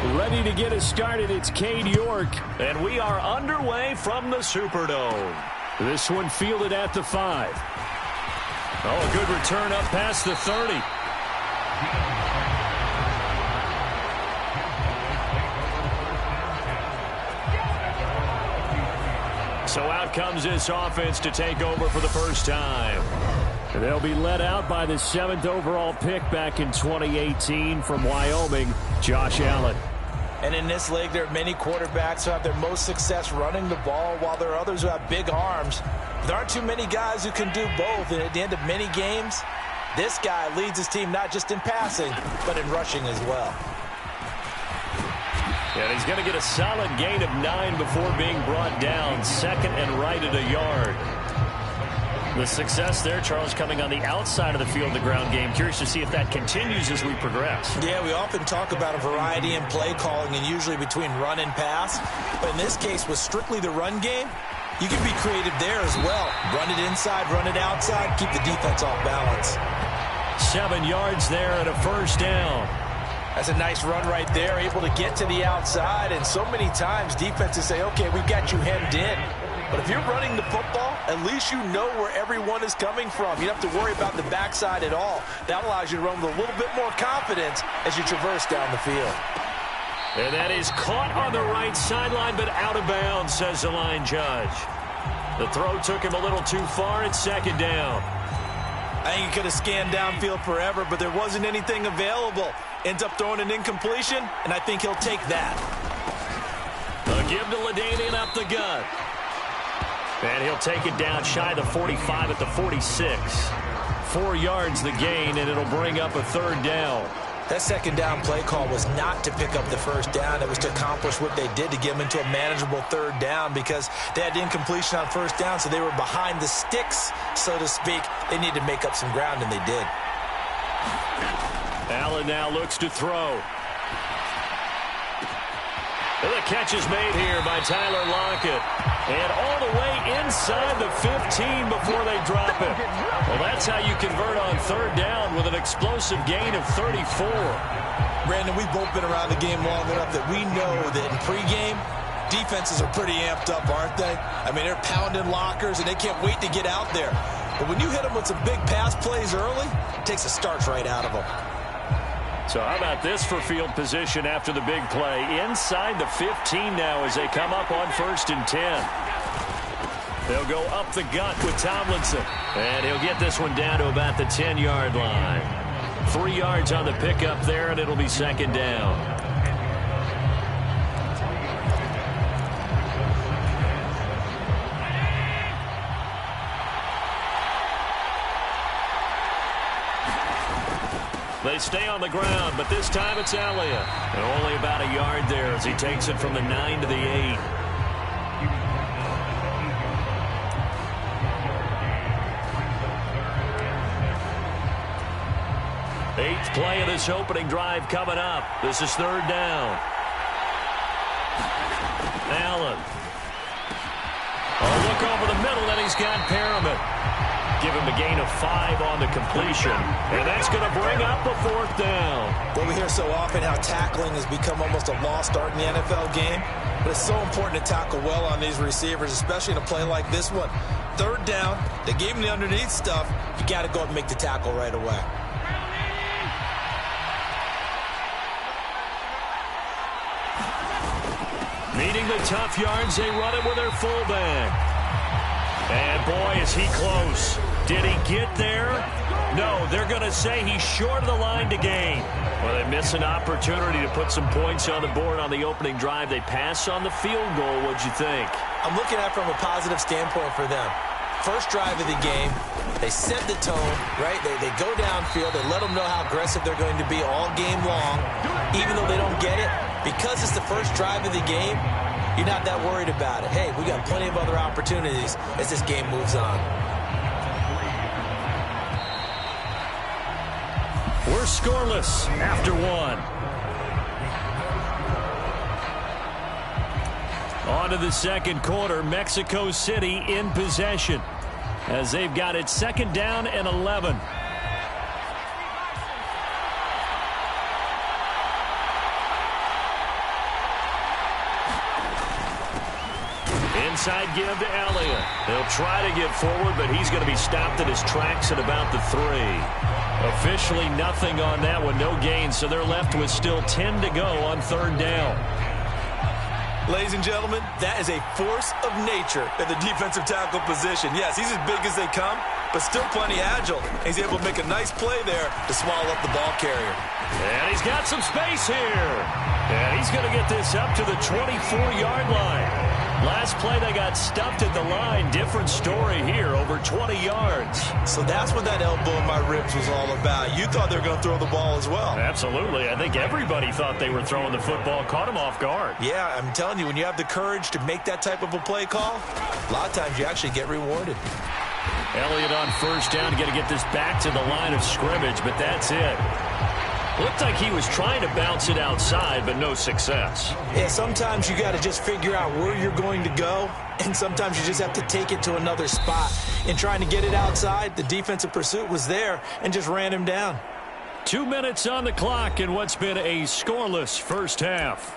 Ready to get us started, it's Cade York. And we are underway from the Superdome. This one fielded at the 5. Oh, a good return up past the 30. So out comes this offense to take over for the first time. They'll be led out by the 7th overall pick back in 2018 from Wyoming, Josh Allen. And in this league, there are many quarterbacks who have their most success running the ball, while there are others who have big arms. There aren't too many guys who can do both, and at the end of many games, this guy leads his team not just in passing, but in rushing as well. And he's going to get a solid gain of 9 before being brought down, second and right at a yard. The success there, Charles, coming on the outside of the field, the ground game. Curious to see if that continues as we progress. Yeah, we often talk about a variety in play calling and usually between run and pass. But in this case, with strictly the run game, you can be creative there as well. Run it inside, run it outside, keep the defense off balance. 7 yards there and a first down. That's a nice run right there, able to get to the outside. And so many times defenses say, okay, we've got you hemmed in. But if you're running the football, at least you know where everyone is coming from. You don't have to worry about the backside at all. That allows you to run with a little bit more confidence as you traverse down the field. And that is caught on the right sideline, but out of bounds, says the line judge. The throw took him a little too far. It's second down. I think he could have scanned downfield forever, but there wasn't anything available. Ends up throwing an incompletion, and I think he'll take that. A give to LaDainian up the gut. And he'll take it down shy of the 45 at the 46. 4 yards the gain, and it'll bring up a third down. That second down play call was not to pick up the first down. It was to accomplish what they did to get them into a manageable third down because they had incompletion on first down, so they were behind the sticks, so to speak. They needed to make up some ground, and they did. Allen now looks to throw. And the catch is made here by Tyler Lockett. And all the way inside the 15 before they drop it. Well, that's how you convert on third down with an explosive gain of 34. Brandon, we've both been around the game long enough that we know that in pregame, defenses are pretty amped up, aren't they? I mean, they're pounding lockers, and they can't wait to get out there. But when you hit them with some big pass plays early, it takes the starch right out of them. So how about this for field position after the big play? Inside the 15 now as they come up on 1st and 10. They'll go up the gut with Tomlinson. And he'll get this one down to about the 10-yard line. 3 yards on the pickup there, and it'll be second down. They stay on the ground, but this time it's Elliott. And only about a yard there as he takes it from the 9 to the 8. Eighth play of this opening drive coming up. This is third down. Allen. Oh, look over the middle, and he's got Perriman. Give him a gain of 5 on the completion. And that's going to bring up a fourth down. Well, we hear so often how tackling has become almost a lost art in the NFL game. But it's so important to tackle well on these receivers, especially in a play like this one. Third down, they gave him the underneath stuff. You got to go and make the tackle right away. Meeting the tough yards, they run it with their fullback. And boy, is he close. Did he get there? No, they're going to say he's short of the line to gain. Well, they miss an opportunity to put some points on the board on the opening drive. They pass on the field goal. What'd you think? I'm looking at it from a positive standpoint for them. First drive of the game, they set the tone, right? They go downfield. They let them know how aggressive they're going to be all game long. Even though they don't get it, because it's the first drive of the game, you're not that worried about it. Hey, we got plenty of other opportunities as this game moves on. We're scoreless after one. On to the second quarter. Mexico City in possession as they've got it second down and 11. Inside give to Elliott. They'll try to get forward, but he's going to be stopped in his tracks at about the 3. Officially nothing on that one, no gain, so they're left with still 10 to go on 3rd down. Ladies and gentlemen, that is a force of nature at the defensive tackle position. Yes, he's as big as they come, but still plenty agile. He's able to make a nice play there to swallow up the ball carrier. And he's got some space here. And he's going to get this up to the 24-yard line. Last play, they got stuffed at the line. Different story here, over 20 yards. So that's what that elbow in my ribs was all about. You thought they were going to throw the ball as well. Absolutely. I think everybody thought they were throwing the football, caught him off guard. Yeah, I'm telling you, when you have the courage to make that type of a play call, a lot of times you actually get rewarded. Elliott on 1st down, got to get this back to the line of scrimmage, but that's it. Looked like he was trying to bounce it outside, but no success. Yeah, sometimes you got to just figure out where you're going to go, and sometimes you just have to take it to another spot. In trying to get it outside, the defensive pursuit was there and just ran him down. 2 minutes on the clock in what's been a scoreless first half.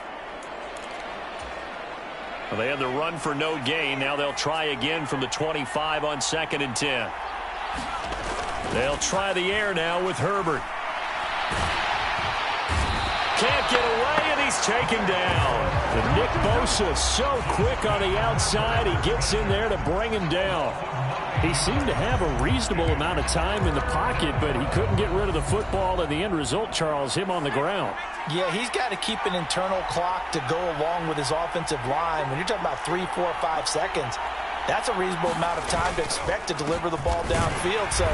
Well, they had the run for no gain. Now they'll try again from the 25 on 2nd and 10. They'll try the air now with Herbert. Can't get away, and he's taken down. And Nick Bosa so quick on the outside, he gets in there to bring him down. He seemed to have a reasonable amount of time in the pocket, but he couldn't get rid of the football, and the end result, Charles, him on the ground. Yeah, he's got to keep an internal clock to go along with his offensive line. When you're talking about 3, 4, 5 seconds, that's a reasonable amount of time to expect to deliver the ball downfield. So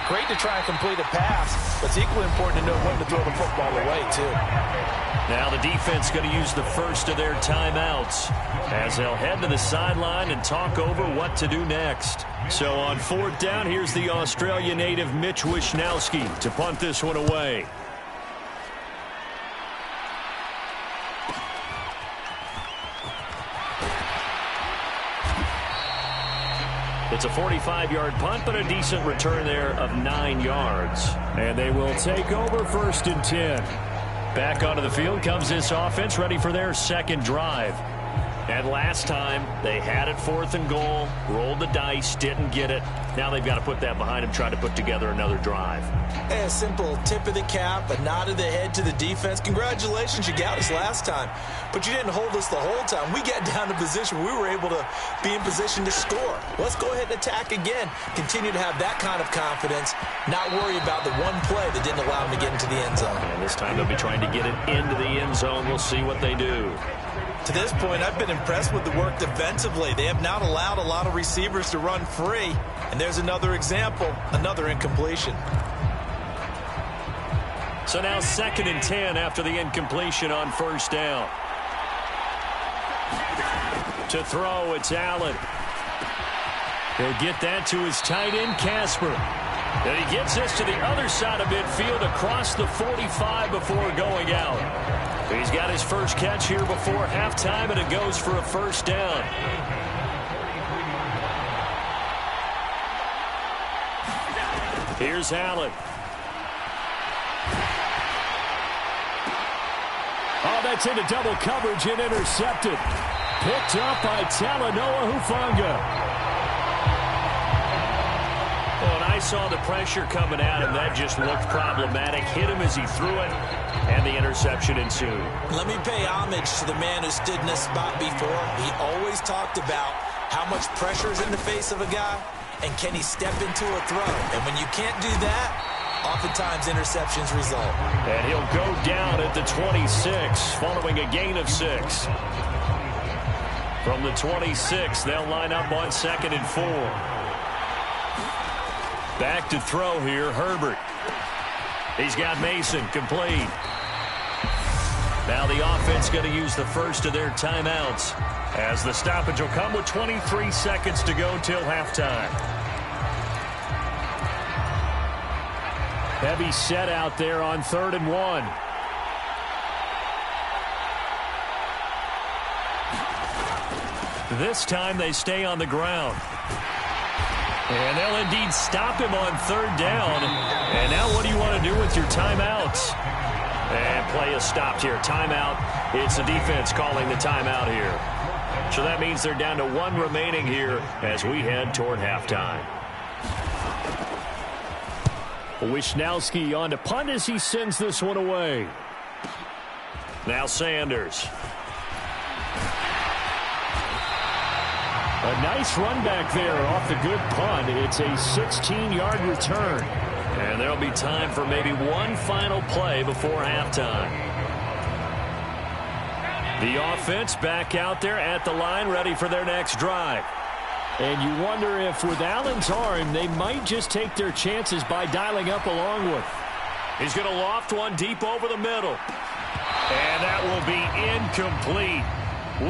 great to try and complete a pass, but it's equally important to know when to throw the football away, too. Now the defense going to use the first of their timeouts as they'll head to the sideline and talk over what to do next. So on 4th down, here's the Australia native Mitch Wishnowsky to punt this one away. It's a 45-yard punt, but a decent return there of 9 yards. And they will take over 1st and 10. Back onto the field comes this offense, ready for their 2nd drive. And last time, they had it 4th and goal, rolled the dice, didn't get it. Now they've got to put that behind them, try to put together another drive. Hey, a simple tip of the cap, a nod of the head to the defense. Congratulations, you got us last time. But you didn't hold us the whole time. We got down to position. We were able to be in position to score. Let's go ahead and attack again. Continue to have that kind of confidence, not worry about the one play that didn't allow them to get into the end zone. And this time they'll be trying to get it into the end zone. We'll see what they do. To this point, I've been impressed with the work defensively. They have not allowed a lot of receivers to run free. And there's another example, another incompletion. So now 2nd and 10 after the incompletion on 1st down. To throw, it's Allen. He'll get that to his tight end, Casper. And he gets this to the other side of midfield across the 45 before going out. He's got his first catch here before halftime, and it goes for a 1st down. Here's Allen. Oh, that's into double coverage and intercepted. Picked up by Talanoa Hufanga. Oh, and I saw the pressure coming at him. That just looked problematic. Hit him as he threw it, and the interception ensued. Let me pay homage to the man who stood in this spot before. He always talked about how much pressure is in the face of a guy, and can he step into a throw. And when you can't do that, oftentimes interceptions result. And he'll go down at the 26, following a gain of 6. From the 26, they'll line up on 2nd and 4. Back to throw here, Herbert. He's got Mason complete. Now the offense going to use the first of their timeouts as the stoppage will come with 23 seconds to go till halftime. Heavy set out there on 3rd and 1. This time they stay on the ground. And they'll indeed stop him on 3rd down. And now what do you want to do with your timeouts? And play is stopped here. Timeout. It's the defense calling the timeout here. So that means they're down to 1 remaining here as we head toward halftime. Wisnowski on to punt as he sends this one away. Now Sanders. A nice run back there off the good punt. It's a 16-yard return. And there'll be time for maybe one final play before halftime. The offense back out there at the line, ready for their next drive. And you wonder if with Allen's arm, they might just take their chances by dialing up along with. He's going to loft one deep over the middle. And that will be incomplete.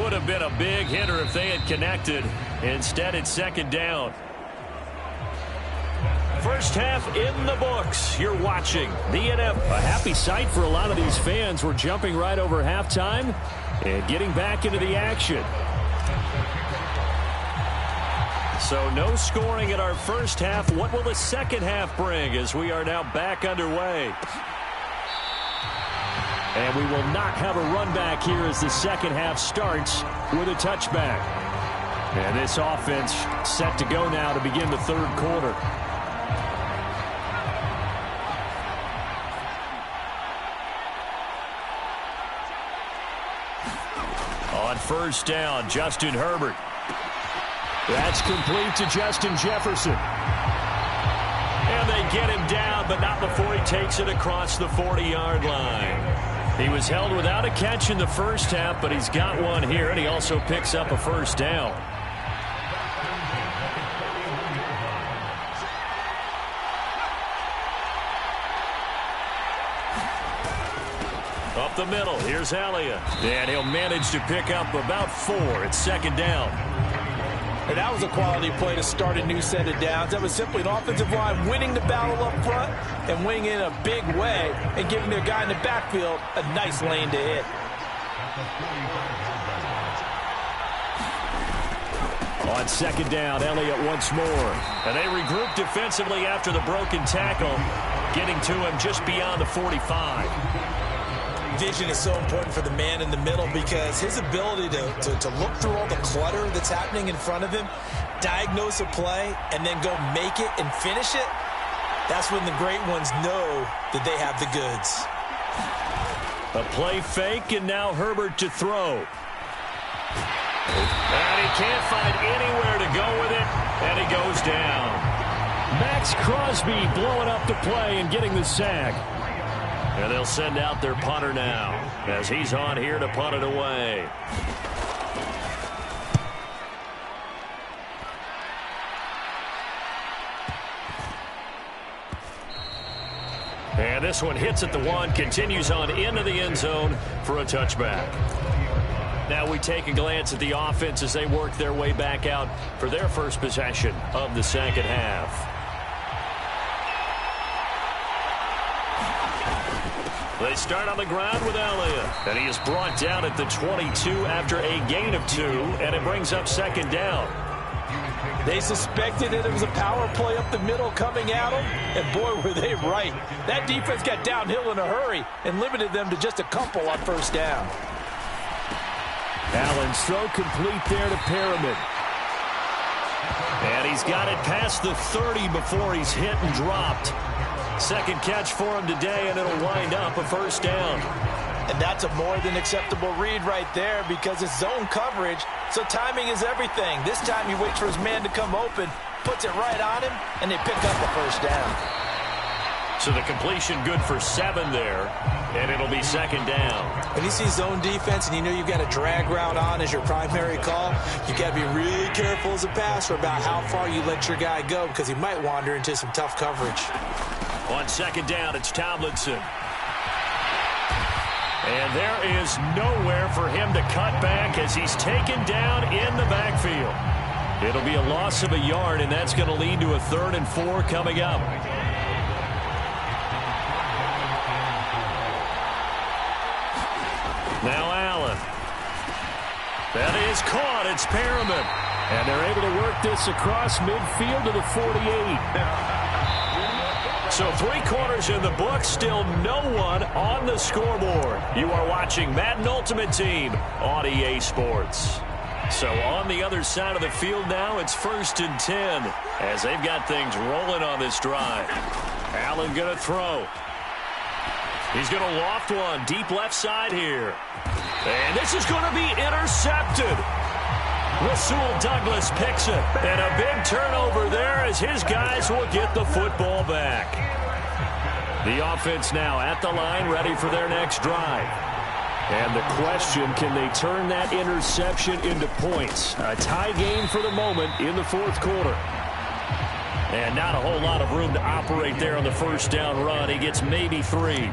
Would have been a big hitter if they had connected. Instead, it's second down. First half in the books. You're watching the NFL. A happy sight for a lot of these fans. We're jumping right over halftime and getting back into the action. So no scoring in our first half. What will the second half bring as we are now back underway? And we will not have a run back here as the second half starts with a touchback. And this offense set to go now to begin the third quarter. On first down, Justin Herbert. That's complete to Justin Jefferson. And they get him down, but not before he takes it across the 40-yard line. He was held without a catch in the first half, but he's got one here, and he also picks up a first down. Up the middle, here's Elliott. And he'll manage to pick up about 4. It's second down. And that was a quality play to start a new set of downs. That was simply an offensive line winning the battle up front and winning in a big way and giving their guy in the backfield a nice lane to hit. On second down, Elliott once more. And they regroup defensively after the broken tackle, getting to him just beyond the 45. Vision is so important for the man in the middle because his ability to look through all the clutter that's happening in front of him, diagnose a play, and then go make it and finish it, that's when the great ones know that they have the goods. A play fake, and now Herbert to throw. And he can't find anywhere to go with it, and he goes down. Max Crosby blowing up the play and getting the sack. And they'll send out their punter now as he's on here to punt it away. And this one hits at the 1, continues on into the end zone for a touchback. Now we take a glance at the offense as they work their way back out for their first possession of the second half. They start on the ground with Elliott, and he is brought down at the 22 after a gain of 2, and it brings up second down. They suspected that it was a power play up the middle coming at them, and boy, were they right. That defense got downhill in a hurry and limited them to just a couple on first down. Allen's throw complete there to Perriman. And he's got it past the 30 before he's hit and dropped. Second catch for him today, and it'll wind up a first down. And that's a more than acceptable read right there because it's zone coverage, so timing is everything. This time he waits for his man to come open, puts it right on him, and they pick up a first down. So the completion good for 7 there, and it'll be second down. When you see zone defense and you know you've got a drag route on as your primary call, you've got to be really careful as a passer about how far you let your guy go because he might wander into some tough coverage. On second down, it's Tomlinson. And there is nowhere for him to cut back as he's taken down in the backfield. It'll be a loss of a yard, and that's going to lead to a 3rd and 4 coming up. Now Allen. That is caught. It's Perriman. And they're able to work this across midfield to the 48. So 3 quarters in the book, still no one on the scoreboard. You are watching Madden Ultimate Team on EA Sports. So on the other side of the field now, it's 1st and 10 as they've got things rolling on this drive. Allen going to throw. He's going to loft one deep left side here. And this is going to be intercepted. Rasul Douglas picks it. And a big turnover there as his guys will get the football back. The offense now at the line, ready for their next drive. And the question, can they turn that interception into points? A tie game for the moment in the 4th quarter. And not a whole lot of room to operate there on the first down run. He gets maybe 3.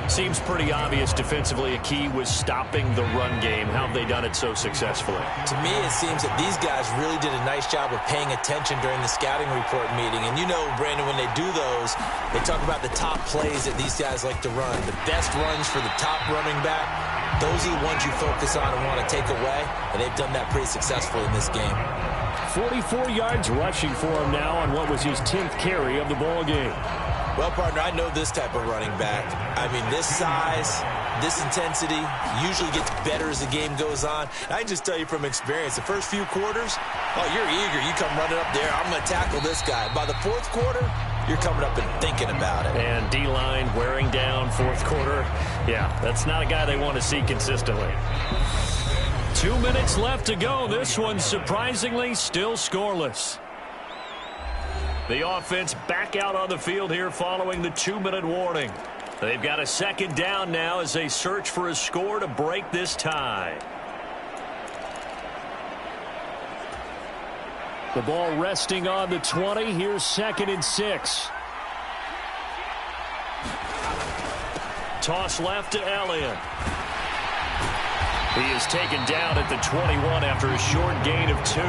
Seems pretty obvious defensively a key was stopping the run game. How have they done it so successfully? To me, it seems that these guys really did a nice job of paying attention during the scouting report meeting. And you know, Brandon, when they do those, they talk about the top plays that these guys like to run. The best runs for the top running back, those are the ones you focus on and want to take away. And they've done that pretty successfully in this game. 44 yards rushing for him now on what was his 10th carry of the ball game. Well, partner, I know this type of running back. I mean, this size, this intensity usually gets better as the game goes on. And I can just tell you from experience, the first few quarters, oh, you're eager. You come running up there, I'm going to tackle this guy. By the 4th quarter, you're coming up and thinking about it. And D-line wearing down 4th quarter. Yeah, that's not a guy they want to see consistently. 2 minutes left to go. This one, surprisingly, still scoreless. The offense back out on the field here following the 2-minute warning. They've got a 2nd down now as they search for a score to break this tie. The ball resting on the 20. Here's 2nd and 6. Toss left to Elliott. He is taken down at the 21 after a short gain of 2.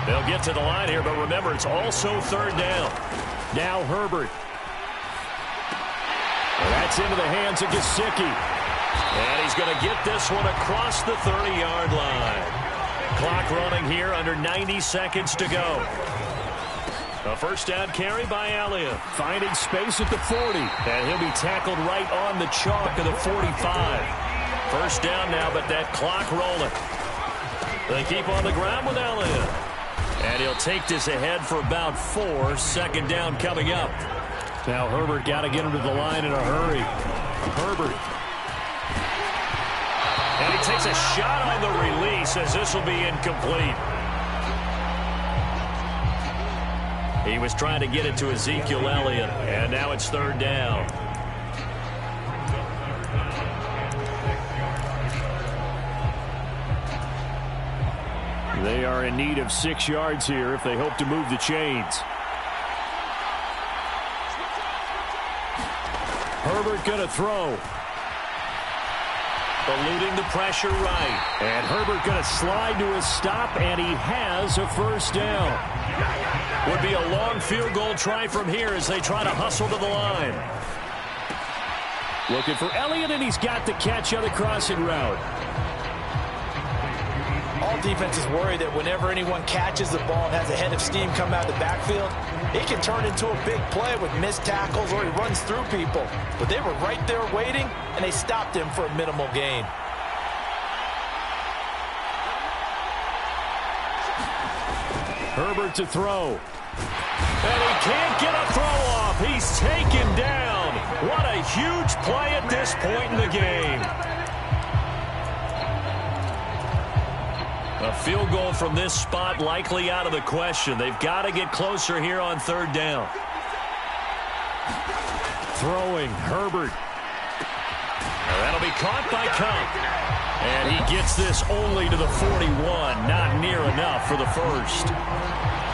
They'll get to the line here, but remember, it's also 3rd down. Now Herbert. And that's into the hands of Gesicki. And he's going to get this one across the 30-yard line. Clock running here, under 90 seconds to go. A 1st down carry by Elliott. Finding space at the 40. And he'll be tackled right on the chalk of the 45. 1st down now, but that clock rolling. They keep on the ground with Elliott. And he'll take this ahead for about 4. 2nd down coming up. Now Herbert got to get him to the line in a hurry. Herbert. And he takes a shot on the release as this will be incomplete. He was trying to get it to Ezekiel Elliott. And now it's 3rd down. They are in need of 6 yards here if they hope to move the chains. Herbert going to throw. Eluding the pressure right. And Herbert going to slide to a stop, and he has a 1st down. Would be a long field goal try from here as they try to hustle to the line. Looking for Elliott, and he's got the catch on the crossing route. All defenses worry that whenever anyone catches the ball and has a head of steam come out of the backfield, it can turn into a big play with missed tackles or he runs through people. But they were right there waiting, and they stopped him for a minimal gain. Herbert to throw. And he can't get a throw off. He's taken down. What a huge play at this point in the game. A field goal from this spot likely out of the question. They've got to get closer here on 3rd down. Throwing, Herbert. That'll be caught by Kupp. And he gets this only to the 41. Not near enough for the 1st.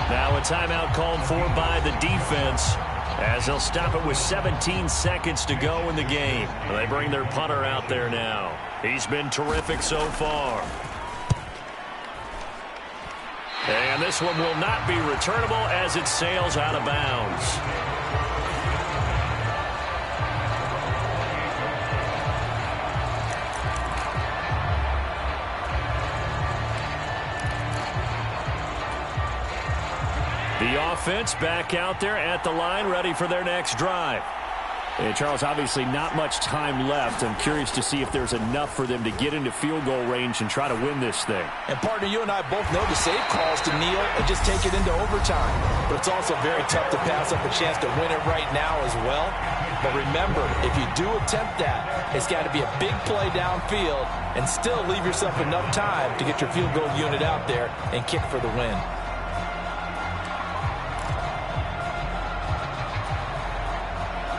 Now a timeout called for by the defense as they'll stop it with 17 seconds to go in the game. They bring their punter out there now. He's been terrific so far. And this one will not be returnable as it sails out of bounds. The offense back out there at the line, ready for their next drive. And Charles, obviously not much time left. I'm curious to see if there's enough for them to get into field goal range and try to win this thing. And partner, you and I both know the save calls to kneel and just take it into overtime. But it's also very tough to pass up a chance to win it right now as well. But remember, if you do attempt that, it's got to be a big play downfield and still leave yourself enough time to get your field goal unit out there and kick for the win.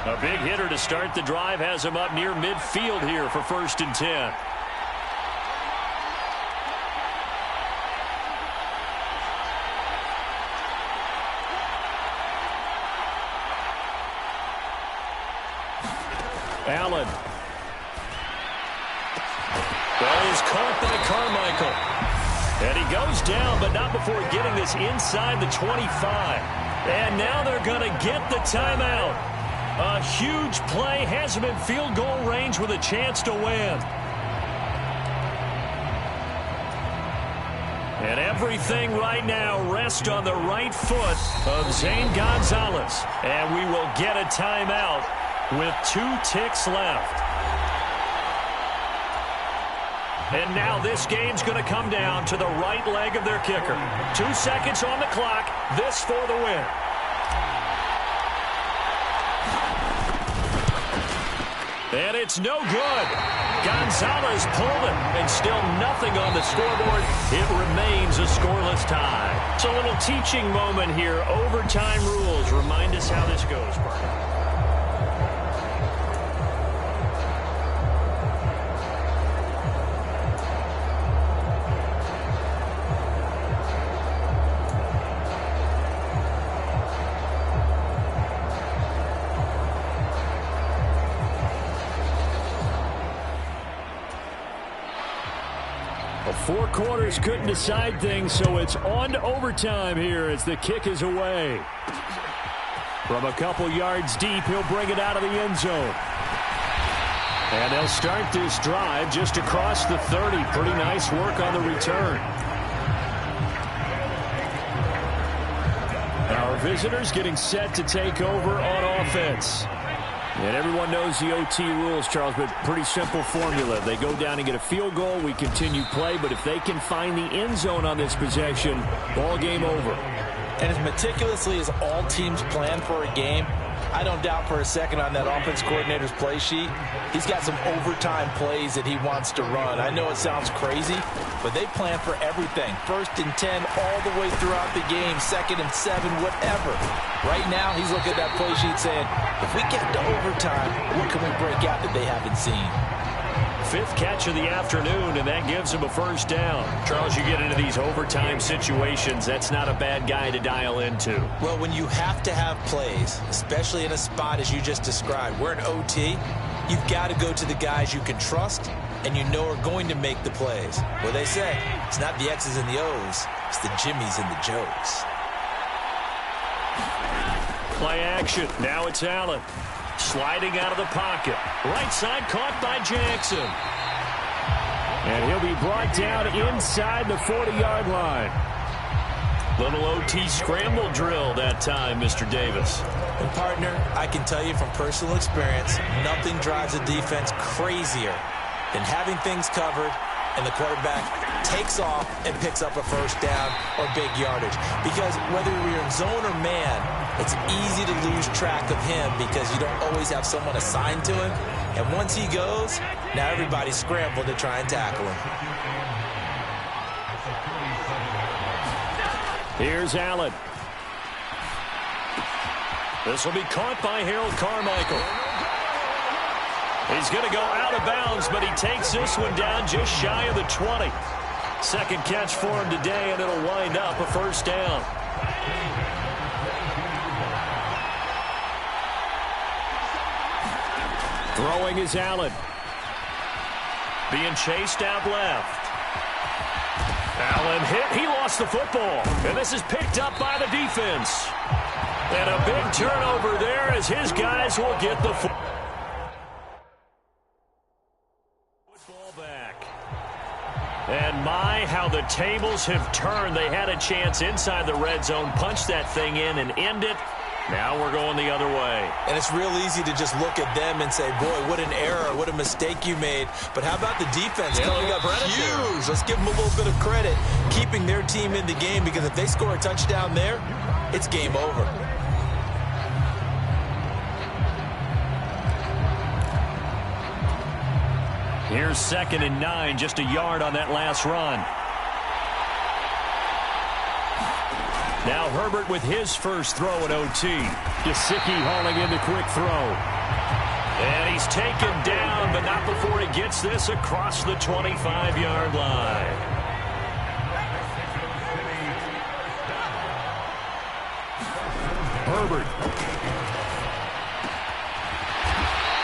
A big hitter to start the drive has him up near midfield here for 1st and 10. Allen. Ball is caught by Carmichael. And he goes down, but not before getting this inside the 25. And now they're going to get the timeout. A huge play has him in field goal range with a chance to win. And everything right now rests on the right foot of Zane Gonzalez. And we will get a timeout with 2 ticks left. And now this game's going to come down to the right leg of their kicker. 2 seconds on the clock. This for the win. And it's no good. Gonzalez pulled it, and still nothing on the scoreboard. It remains a scoreless tie. So a little teaching moment here. Overtime rules. Remind us how this goes, partner. Well, 4 quarters couldn't decide things, so it's on to overtime here as the kick is away. From a couple yards deep, he'll bring it out of the end zone. And they'll start this drive just across the 30. Pretty nice work on the return. Our visitors getting set to take over on offense. And everyone knows the OT rules, Charles, but pretty simple formula. They go down and get a field goal, we continue play, but if they can find the end zone on this possession, ball game over. And as meticulously as all teams plan for a game, I don't doubt for a second on that offense coordinator's play sheet, he's got some overtime plays that he wants to run. I know it sounds crazy, but they plan for everything. 1st and 10 all the way throughout the game, 2nd and 7, whatever. Right now, he's looking at that play sheet saying, if we get to overtime, what can we break out that they haven't seen? 5th catch of the afternoon, and that gives him a 1st down. Charles, you get into these overtime situations, that's not a bad guy to dial into. Well, when you have to have plays, especially in a spot as you just described, we're in OT, you've got to go to the guys you can trust and you know are going to make the plays. Well, they say it's not the X's and the O's, it's the Jimmies and the Joes. Play action. Now it's Allen. Sliding out of the pocket. Right side caught by Jackson. And he'll be brought down inside the 40-yard line. Little OT scramble drill that time, Mr. Davis. And partner, I can tell you from personal experience, nothing drives a defense crazier than having things covered and the quarterback takes off and picks up a 1st down or big yardage. Because whether you're in zone or man, it's easy to lose track of him because you don't always have someone assigned to him. And once he goes, now everybody's scrambled to try and tackle him. Here's Allen. This will be caught by Harold Carmichael. He's going to go out of bounds, but he takes this one down just shy of the 20. 2nd catch for him today, and it'll wind up a 1st down. Throwing is Allen. Being chased out left. Allen hit. He lost the football. And this is picked up by the defense. And a big turnover there as his guys will get the football back. And my, how the tables have turned. They had a chance inside the red zone, punch that thing in and end it. Now we're going the other way. And it's real easy to just look at them and say, boy, what an error, what a mistake you made. But how about the defense coming up huge? Let's give them a little bit of credit, keeping their team in the game, because if they score a touchdown there, it's game over. Here's 2nd and 9, just a yard on that last run. Now Herbert with his first throw at OT. Gesicki hauling in the quick throw. And he's taken down, but not before he gets this across the 25-yard line. Herbert.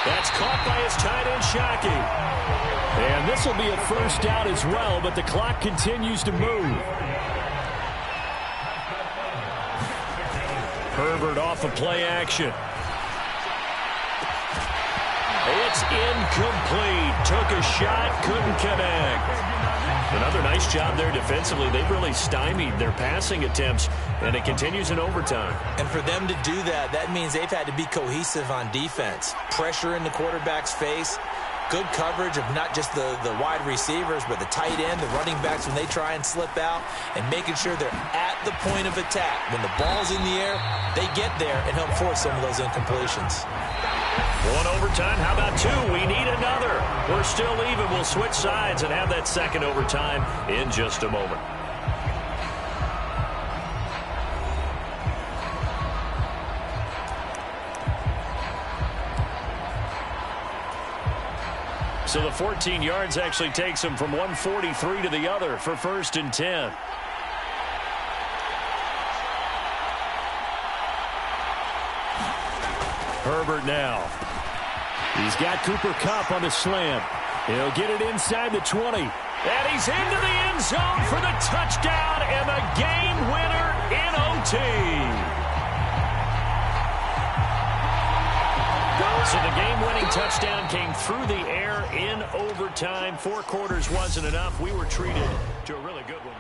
That's caught by his tight end, Shockey. And this will be a first down as well, but the clock continues to move. Herbert off of play action. It's incomplete. Took a shot, couldn't connect. Another nice job there defensively. They've really stymied their passing attempts, and it continues in overtime. And for them to do that, that means they've had to be cohesive on defense. Pressure in the quarterback's face. Good coverage of not just the wide receivers, but the tight end, the running backs when they try and slip out, and making sure they're at the point of attack. When the ball's in the air, they get there and help force some of those incompletions. One overtime. How about two? We need another. We're still even. We'll switch sides and have that second overtime in just a moment. So the 14 yards actually takes him from 143 to the other for 1st and 10. Herbert now. He's got Cooper Kupp on the slam. He'll get it inside the 20. And he's into the end zone for the touchdown and the game winner in OT. So the game-winning touchdown came through the air in overtime. 4 quarters wasn't enough. We were treated to a really good one.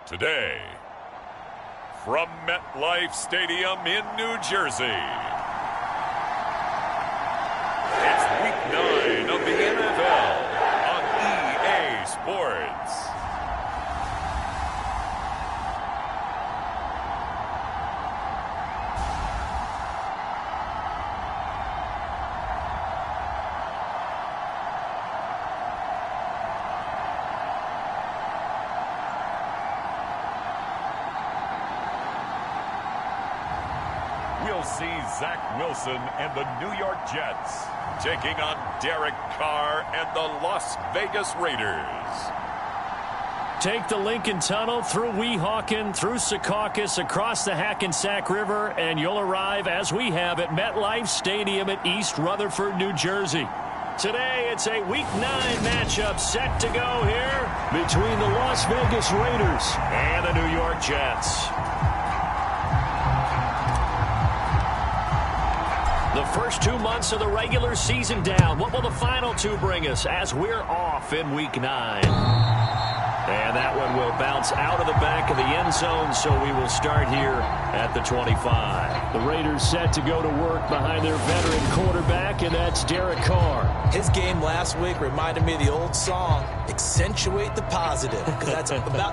Today, from MetLife Stadium in New Jersey, it's Week 9 of the NFL on EA Sports. We'll see Zach Wilson and the New York Jets taking on Derek Carr and the Las Vegas Raiders. Take the Lincoln Tunnel through Weehawken, through Secaucus, across the Hackensack River, and you'll arrive, as we have, at MetLife Stadium at East Rutherford, New Jersey. Today, it's a Week 9 matchup set to go here between the Las Vegas Raiders and the New York Jets. The first 2 months of the regular season down. What will the final 2 bring us as we're off in Week 9? And that one will bounce out of the back of the end zone, so we will start here at the 25. The Raiders set to go to work behind their veteran quarterback, and that's Derek Carr. His game last week reminded me of the old song, Accentuate the Positive, because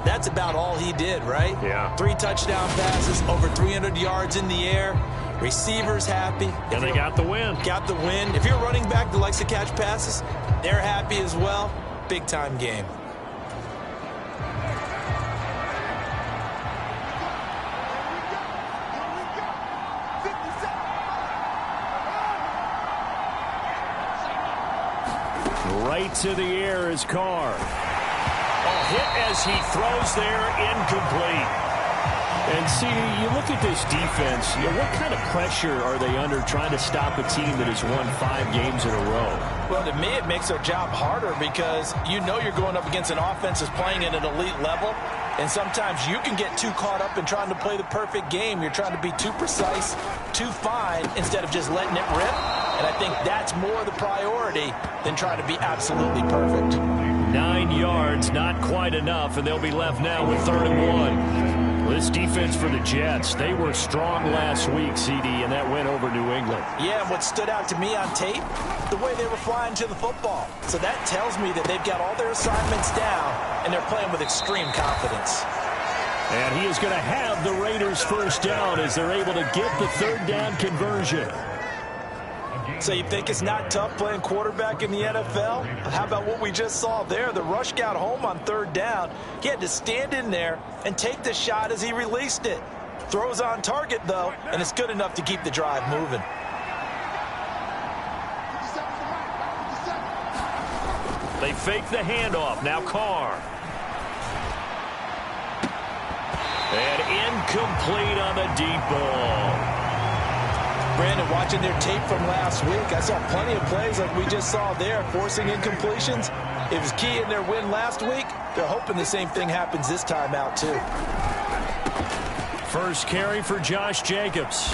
that's about all he did, right? Yeah. 3 touchdown passes, over 300 yards in the air. Receivers happy. And they got the win. Got the win. If you're a running back that likes to catch passes, they're happy as well. Big-time game. Right to the air is Carr. A hit as he throws there, incomplete. And see, you look at this defense, what kind of pressure are they under trying to stop a team that has won 5 games in a row? Well, to me, it makes their job harder because you know you're going up against an offense that's playing at an elite level. And sometimes you can get too caught up in trying to play the perfect game. You're trying to be too precise, too fine, instead of just letting it rip. And I think that's more the priority than trying to be absolutely perfect. 9 yards, not quite enough, and they'll be left now with 3rd and 1. This defense for the Jets, they were strong last week, CD, and that went over New England. Yeah, and what stood out to me on tape, the way they were flying to the football. So that tells me that they've got all their assignments down, and they're playing with extreme confidence. And he is going to have the Raiders' first down as they're able to get the 3rd down conversion. So you think it's not tough playing quarterback in the NFL? How about what we just saw there? The rush got home on 3rd down. He had to stand in there and take the shot as he released it. Throws on target, though, and it's good enough to keep the drive moving. They fake the handoff. Now Carr. And incomplete on the deep ball. Brandon, watching their tape from last week, I saw plenty of plays like we just saw there, forcing incompletions. It was key in their win last week. They're hoping the same thing happens this time out, too. First carry for Josh Jacobs.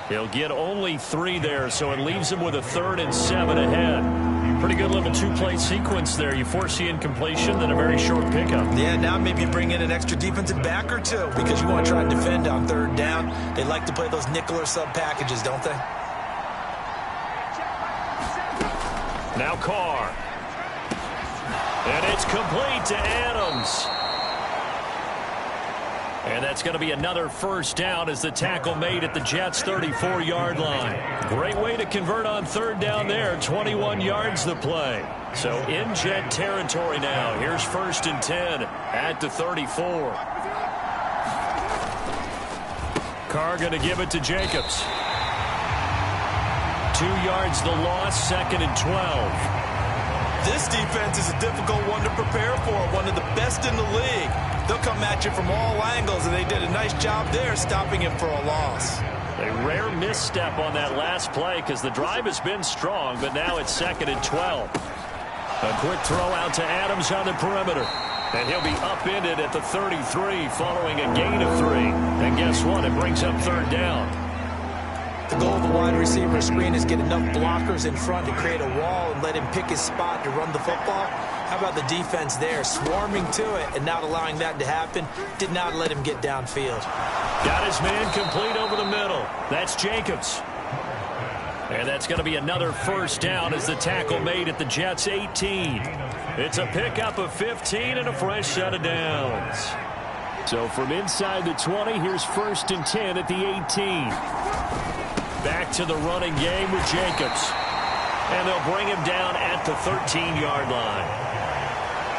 He'll get only 3 there, so it leaves him with a 3rd and 7 ahead. Pretty good little 2-play sequence there. You force the incompletion, then a very short pickup. Yeah, now maybe you bring in an extra defensive back or 2 because you want to try and defend on 3rd down. They like to play those nickel or sub packages, don't they? Now Carr. And it's complete to Adams. And that's going to be another first down as the tackle made at the Jets' 34-yard line. Great way to convert on 3rd down there. 21 yards the play. So in Jet territory now. Here's 1st and 10 at the 34. Carr going to give it to Jacobs. 2 yards the loss, 2nd and 12. This defense is a difficult one to prepare for, one of the best in the league. They'll come at you from all angles, and they did a nice job there stopping him for a loss. A rare misstep on that last play because the drive has been strong, but now it's 2nd and 12. A quick throw out to Adams on the perimeter. And he'll be upended at the 33 following a gain of 3. And guess what? It brings up 3rd down. The goal of the wide receiver screen is get enough blockers in front to create a wall and let him pick his spot to run the football. How about the defense there, swarming to it and not allowing that to happen? Did not let him get downfield. Got his man complete over the middle. That's Jacobs. And that's going to be another first down as the tackle made at the Jets' 18. It's a pickup of 15 and a fresh set of downs. So from inside the 20, here's 1st and 10 at the 18. Back to the running game with Jacobs. And they'll bring him down at the 13-yard line.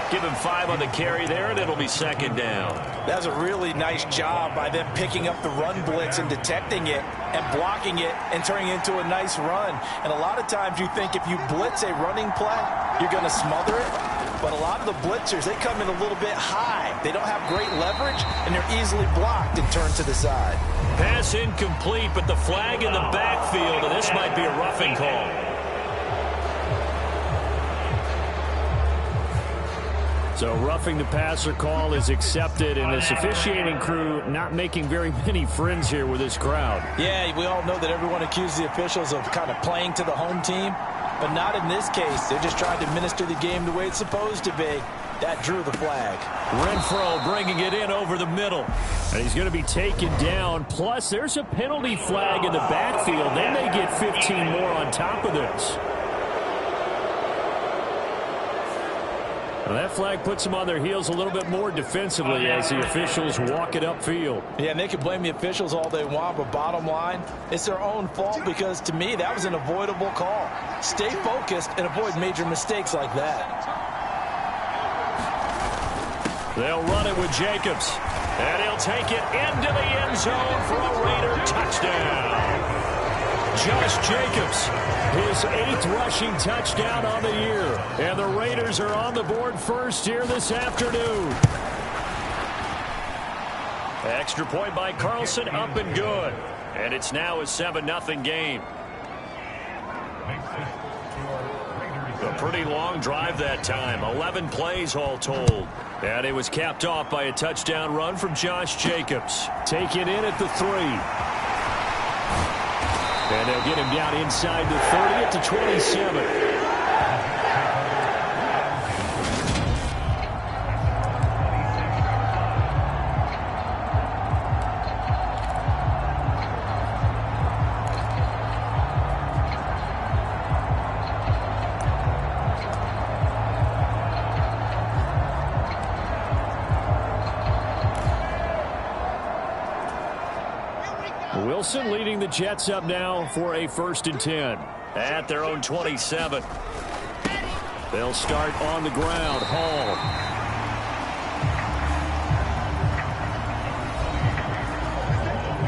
Give him 5 on the carry there, and it'll be 2nd down. That's a really nice job by them picking up the run blitz and detecting it and blocking it and turning it into a nice run. And a lot of times you think if you blitz a running play, you're going to smother it. But a lot of the blitzers, they come in a little bit high. They don't have great leverage, and they're easily blocked and turned to the side. Pass incomplete, but the flag in the backfield, and this might be a roughing call. So roughing the passer call is accepted, and this officiating crew not making very many friends here with this crowd. Yeah, we all know that everyone accuses the officials of kind of playing to the home team, but not in this case. They're just trying to administer the game the way it's supposed to be. That drew the flag. Renfro bringing it in over the middle. And he's going to be taken down. Plus, there's a penalty flag in the backfield. They may get 15 more on top of this. Well, that flag puts them on their heels a little bit more defensively as the officials walk it upfield. Yeah, and they can blame the officials all they want, but bottom line, it's their own fault because, to me, that was an avoidable call. Stay focused and avoid major mistakes like that. They'll run it with Jacobs. And he'll take it into the end zone for a Raider touchdown. Josh Jacobs, his 8th rushing touchdown on the year. And the Raiders are on the board first here this afternoon. Extra point by Carlson, up and good. And it's now a 7-0 game. A pretty long drive that time. 11 plays all told. And it was capped off by a touchdown run from Josh Jacobs. Taken in at the 3. And they'll get him down inside the 30 at the 27. Wilson leading the Jets up now for a 1st and 10 at their own 27. They'll start on the ground. Hall.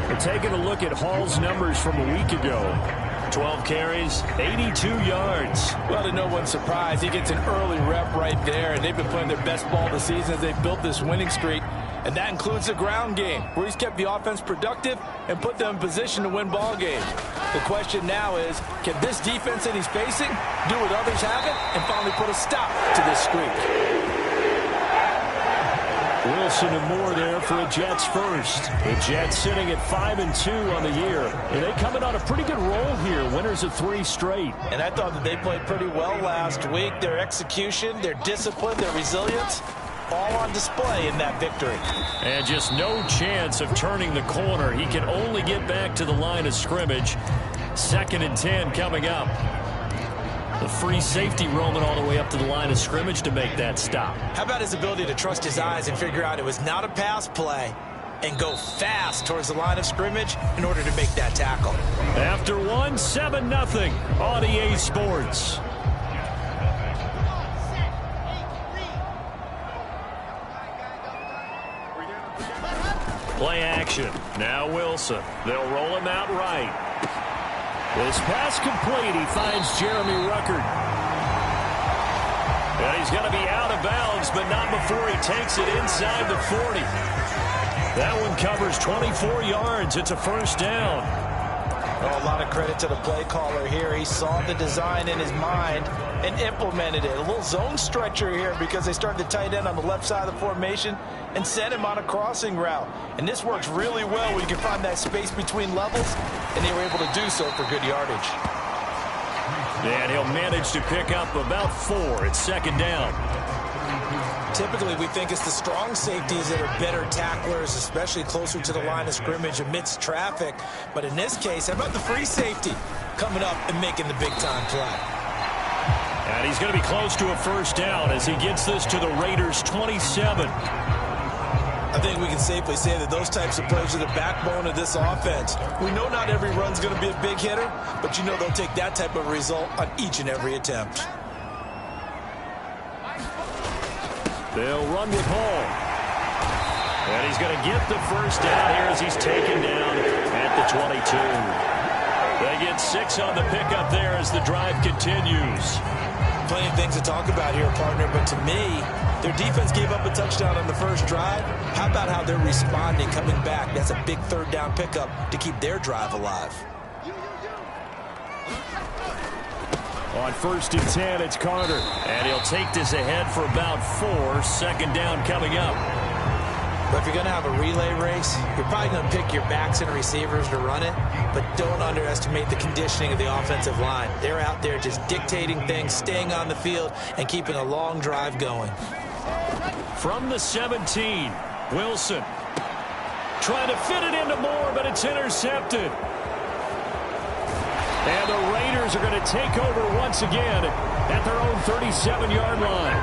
We're taking a look at Hall's numbers from a week ago. 12 carries, 82 yards. Well, to no one's surprise, he gets an early rep right there, and they've been playing their best ball this season as they've built this winning streak. And that includes the ground game, where he's kept the offense productive and put them in position to win ball games. The question now is, can this defense that he's facing do what others haven't and finally put a stop to this streak? Wilson and Moore there for a Jets first. The Jets sitting at 5-2 on the year. And they coming on a pretty good roll here. Winners of 3 straight. And I thought that they played pretty well last week. Their execution, their discipline, their resilience, all on display in that victory. And just no chance of turning the corner. He can only get back to the line of scrimmage. 2nd and 10 coming up. The free safety roaming all the way up to the line of scrimmage to make that stop. How about his ability to trust his eyes and figure out it was not a pass play and go fast towards the line of scrimmage in order to make that tackle. After 1, 7-0 on EA Sports. Play action. Now Wilson. They'll roll him out right. This pass complete. He finds Jeremy Ruckert. And he's going to be out of bounds, but not before he takes it inside the 40. That one covers 24 yards. It's a 1st down. Oh, a lot of credit to the play caller here. He saw the design in his mind and implemented it. A little zone stretcher here because they started the tight end on the left side of the formation and sent him on a crossing route. And this works really well when you can find that space between levels, and they were able to do so for good yardage. And he'll manage to pick up about 4. It's 2nd down. Typically, we think it's the strong safeties that are better tacklers, especially closer to the line of scrimmage amidst traffic. But in this case, how about the free safety coming up and making the big-time play? And he's going to be close to a 1st down as he gets this to the Raiders' 27. I think we can safely say that those types of plays are the backbone of this offense. We know not every run's going to be a big hitter, but you know they'll take that type of result on each and every attempt. They'll run with Hall. And he's going to get the 1st down here as he's taken down at the 22. They get 6 on the pickup there as the drive continues. Playing things to talk about here, partner, but to me, their defense gave up a touchdown on the first drive. How about how they're responding, coming back? That's a big third down pickup to keep their drive alive. On 1st and 10, it's Carter. And he'll take this ahead for about 4. Second down coming up. But if you're going to have a relay race, you're probably going to pick your backs and receivers to run it, but don't underestimate the conditioning of the offensive line. They're out there just dictating things, staying on the field, and keeping a long drive going. From the 17, Wilson. Trying to fit it into Moore, but it's intercepted. And the Raiders are going to take over once again at their own 37-yard line.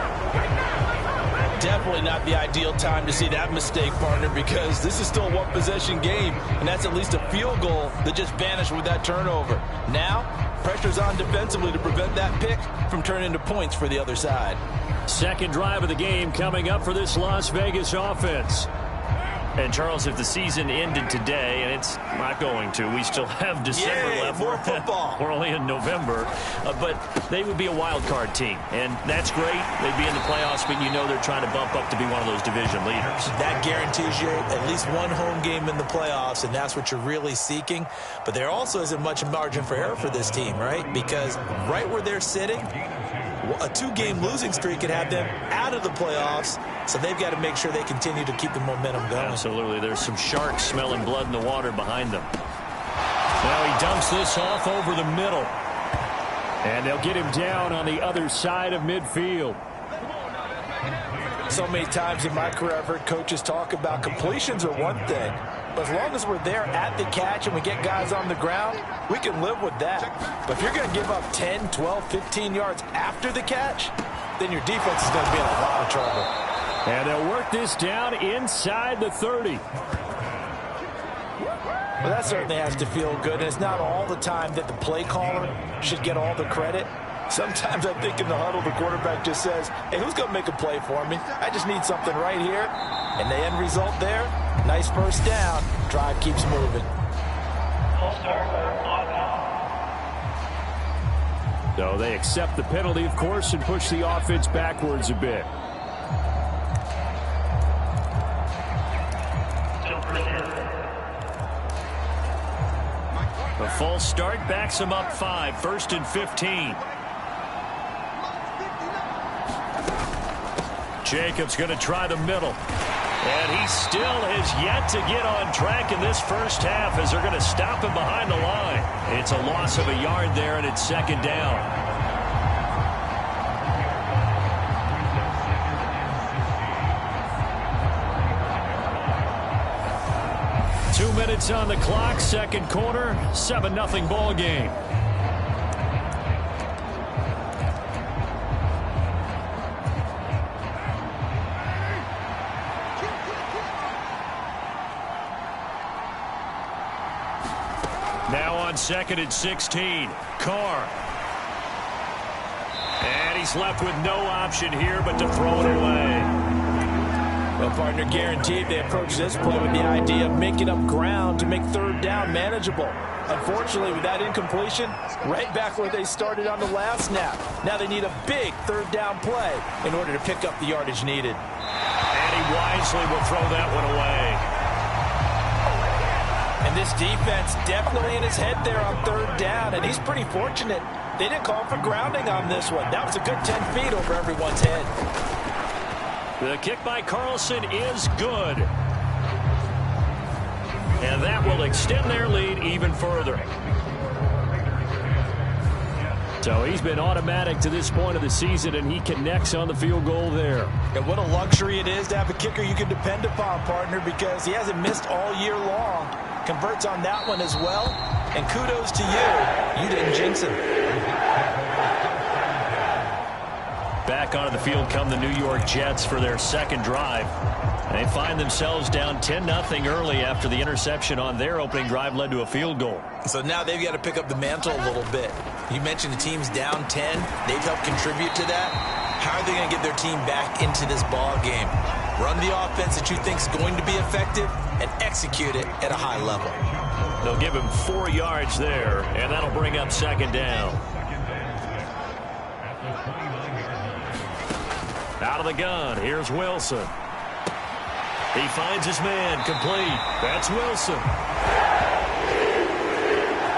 Definitely not the ideal time to see that mistake, partner, because this is still a one-possession game, and that's at least a field goal that just vanished with that turnover. Now, pressure's on defensively to prevent that pick from turning into points for the other side. Second drive of the game coming up for this Las Vegas offense. And, Charles, if the season ended today, and it's not going to, we still have December left. More football. We're only in November. But they would be a wild card team, and that's great. They'd be in the playoffs, but you know they're trying to bump up to be one of those division leaders. That guarantees you at least one home game in the playoffs, and that's what you're really seeking. But there also isn't much margin for error for this team, right? Because right where they're sitting, a 2-game losing streak could have them out of the playoffs, so they've got to make sure they continue to keep the momentum going. Absolutely. There's some sharks smelling blood in the water behind them. Now he dumps this off over the middle. And they'll get him down on the other side of midfield. So many times in my career I've heard coaches talk about completions are one thing, but as long as we're there at the catch and we get guys on the ground, we can live with that. But if you're going to give up 10, 12, 15 yards after the catch, then your defense is going to be in a lot of trouble. And they'll work this down inside the 30. Well, that certainly has to feel good, and it's not all the time that the play caller should get all the credit. Sometimes I think in the huddle, the quarterback just says, hey, who's going to make a play for me? I just need something right here. And the end result there, nice first down. Drive keeps moving. So they accept the penalty, of course, and push the offense backwards a bit. A false start backs him up 5, 1st and 15. Jacobs going to try the middle. And he still has yet to get on track in this first half as they're going to stop him behind the line. It's a loss of a yard there, and it's second down. Two minutes on the clock, second quarter, 7-0 ball game. Now on 2nd and 16, Carr. And he's left with no option here but to throw it away. Well, partner, guaranteed they approach this play with the idea of making up ground to make third down manageable. Unfortunately, with that incompletion, right back where they started on the last snap. Now they need a big third down play in order to pick up the yardage needed. And he wisely will throw that one away. And this defense definitely in his head there on third down, and he's pretty fortunate. They didn't call for grounding on this one. That was a good 10 feet over everyone's head. The kick by Carlson is good. And that will extend their lead even further. So he's been automatic to this point of the season, and he connects on the field goal there. And what a luxury it is to have a kicker you can depend upon, partner, because he hasn't missed all year long. Converts on that one as well. And kudos to you. You didn't jinx him. Back onto the field come the New York Jets for their second drive. They find themselves down 10-0 early after the interception on their opening drive led to a field goal. So now they've got to pick up the mantle a little bit. You mentioned the team's down 10. They've helped contribute to that. How are they going to get their team back into this ball game? Run the offense that you think is going to be effective and execute it at a high level. They'll give him 4 yards there, and that'll bring up second down. Out of the gun, here's Wilson. He finds his man, complete. That's Wilson.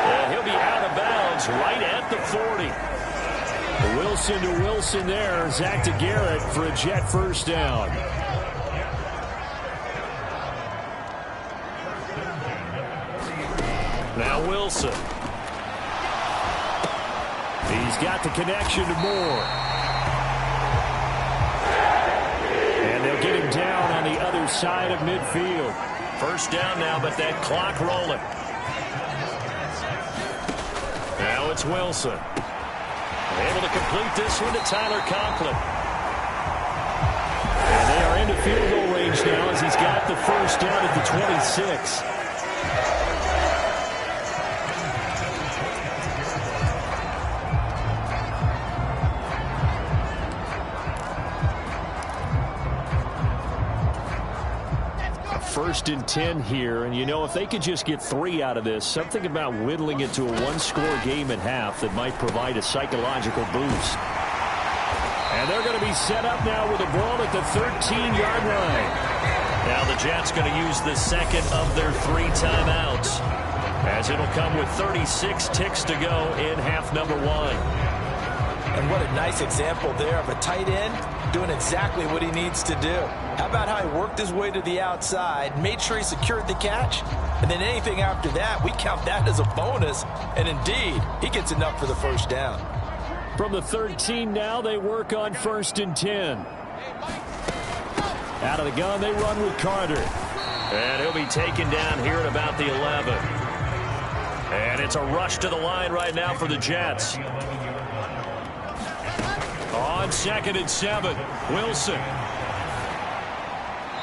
And he'll be out of bounds right at the 40. Wilson to Wilson there. Zach to Garrett for a Jet first down. Now Wilson. He's got the connection to Moore. And they'll get him down on the other side of midfield. First down now, but that clock rolling. Now it's Wilson. Able to complete this one to Tyler Conklin. And they are into field goal range now as he's got the first down at the 26. First and 10 here, and you know, if they could just get 3 out of this, something about whittling it to a one-score game at half that might provide a psychological boost. And they're going to be set up now with the ball at the 13-yard line. Now the Jets going to use the second of their 3 timeouts, as it'll come with 36 ticks to go in half number 1. And what a nice example there of a tight end doing exactly what he needs to do. How about how he worked his way to the outside, made sure he secured the catch, and then anything after that, we count that as a bonus. And indeed, he gets enough for the first down. From the 13 now, they work on first and 10. Out of the gun, they run with Carter. And he'll be taken down here at about the 11. And it's a rush to the line right now for the Jets. On second and 7, Wilson.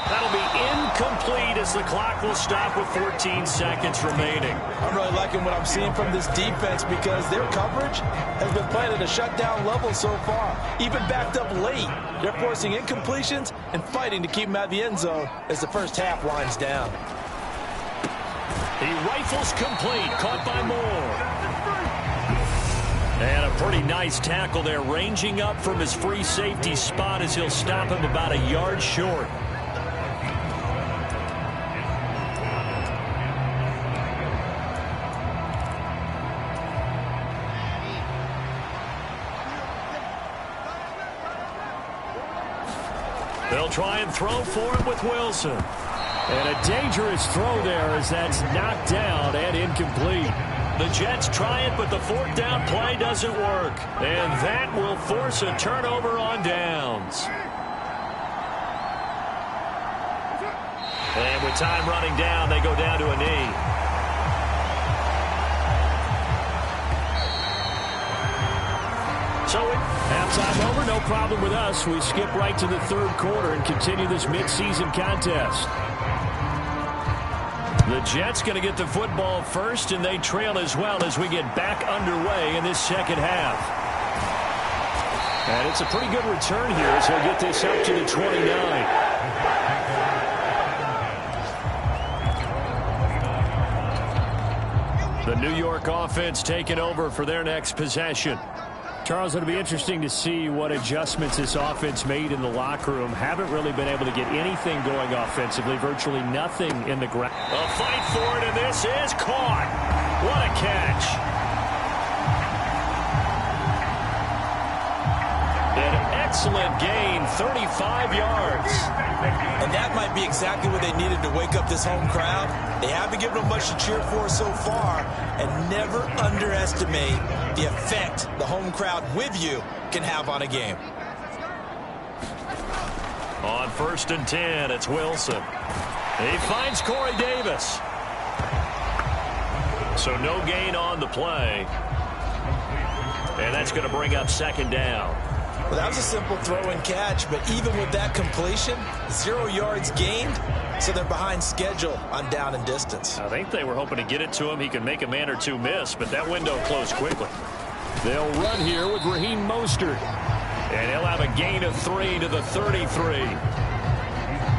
That'll be incomplete as the clock will stop with 14 seconds remaining. I'm really liking what I'm seeing from this defense because their coverage has been playing at a shutdown level so far. Even backed up late, they're forcing incompletions and fighting to keep them out of the end zone as the first half winds down. He rifles complete, caught by Moore. And a pretty nice tackle there, ranging up from his free safety spot as he'll stop him about a yard short. They'll try and throw for him with Wilson. And a dangerous throw there as that's knocked down and incomplete. The Jets try it, but the fourth down play doesn't work. And that will force a turnover on downs. And with time running down, they go down to a knee. So halftime over, no problem with us. We skip right to the third quarter and continue this midseason contest. The Jets going to get the football first, and they trail as well as we get back underway in this second half. And it's a pretty good return here as he'll get this up to the 29. The New York offense taking over for their next possession. Charles, it'll be interesting to see what adjustments this offense made in the locker room. Haven't really been able to get anything going offensively, virtually nothing in the ground. A fight for it, and this is caught. What a catch. An excellent gain, 35 yards. And that might be exactly what they needed to wake up this home crowd. They haven't given them much to cheer for so far, and never underestimate the effect the home crowd with you can have on a game. On first and 10, it's Wilson. He finds Corey Davis. So no gain on the play. And that's going to bring up second down. Well, that was a simple throw and catch, but even with that completion, 0 yards gained, so they're behind schedule on down and distance. I think they were hoping to get it to him. He could make a man or two miss, but that window closed quickly. They'll run here with Raheem Mostert. And he'll have a gain of 3 to the 33.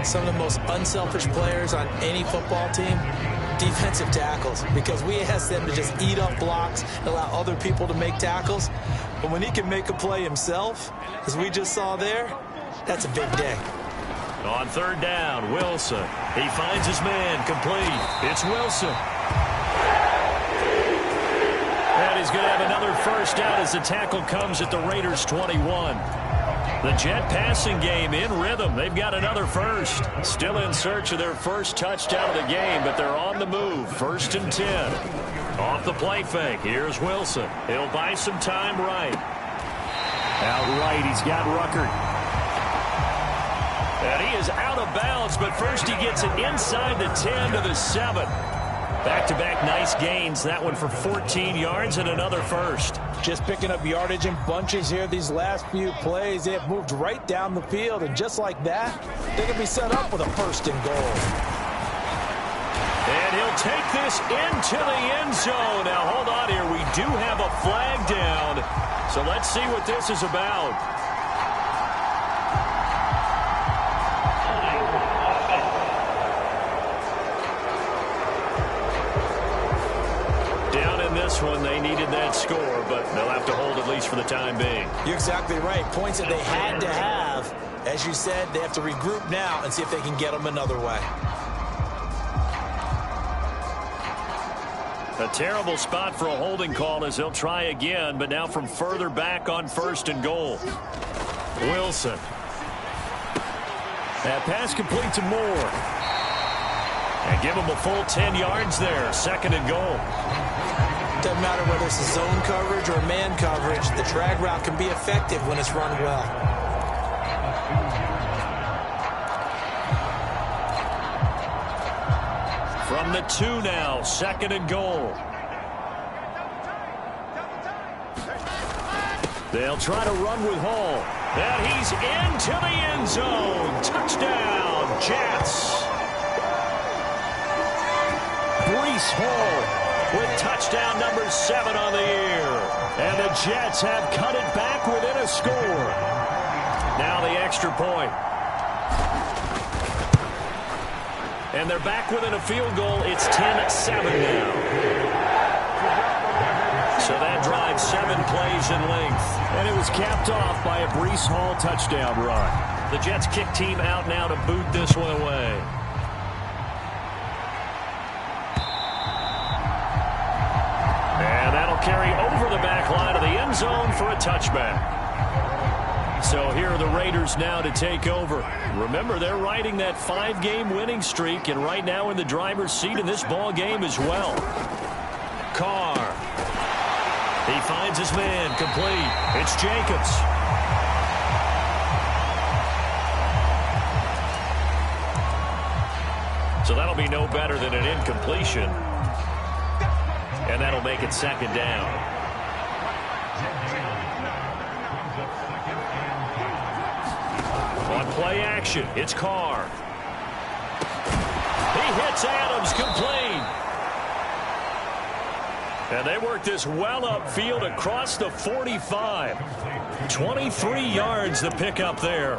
Some of the most unselfish players on any football team defensive tackles, because we ask them to just eat up blocks and allow other people to make tackles. But when he can make a play himself, as we just saw there, that's a big day. On third down, Wilson. He finds his man, complete. It's Wilson. And he's going to have another first down as the tackle comes at the Raiders' 21. The Jet passing game in rhythm. They've got another first. Still in search of their first touchdown of the game, but they're on the move. 1st and 10. Off the play fake. Here's Wilson. He'll buy some time right. Out right, he's got Ruckert. And he is out of bounds, but first he gets it inside the 10 to the 7. Back-to-back nice gains. That one for 14 yards and another first. Just picking up yardage in bunches here these last few plays. They have moved right down the field, and just like that, they can be set up with a 1st and goal. And he'll take this into the end zone. Now, hold on here. We do have a flag down, so let's see what this is about. This one, they needed that score, but they'll have to hold at least for the time being. You're exactly right. Points that they had to have. As you said, they have to regroup now and see if they can get them another way. A terrible spot for a holding call as they'll try again, but now from further back on 1st and goal. Wilson. That pass complete to Moore. And give him a full 10 yards there. 2nd and goal. Doesn't matter whether it's a zone coverage or man coverage, the drag route can be effective when it's run well. From the 2 now, 2nd and goal. They'll try to run with Hall. And he's into the end zone. Touchdown, Jets. Breece Hall with touchdown number 7 on the year. And the Jets have cut it back within a score. Now the extra point. And they're back within a field goal. It's 10-7 now. So that drives 7 plays in length. And it was capped off by a Breece Hall touchdown run. The Jets kick team out now to boot this one away. And that'll carry over the back line of the end zone for a touchback. So here are the Raiders now to take over. Remember, they're riding that 5-game winning streak, and right now in the driver's seat in this ball game as well. Carr. He finds his man, complete. It's Jacobs. So that'll be no better than an incompletion. And that'll make it 2nd down. On play action, it's Carr. He hits Adams, complete. And they work this well upfield across the 45. 23 yards the pickup there.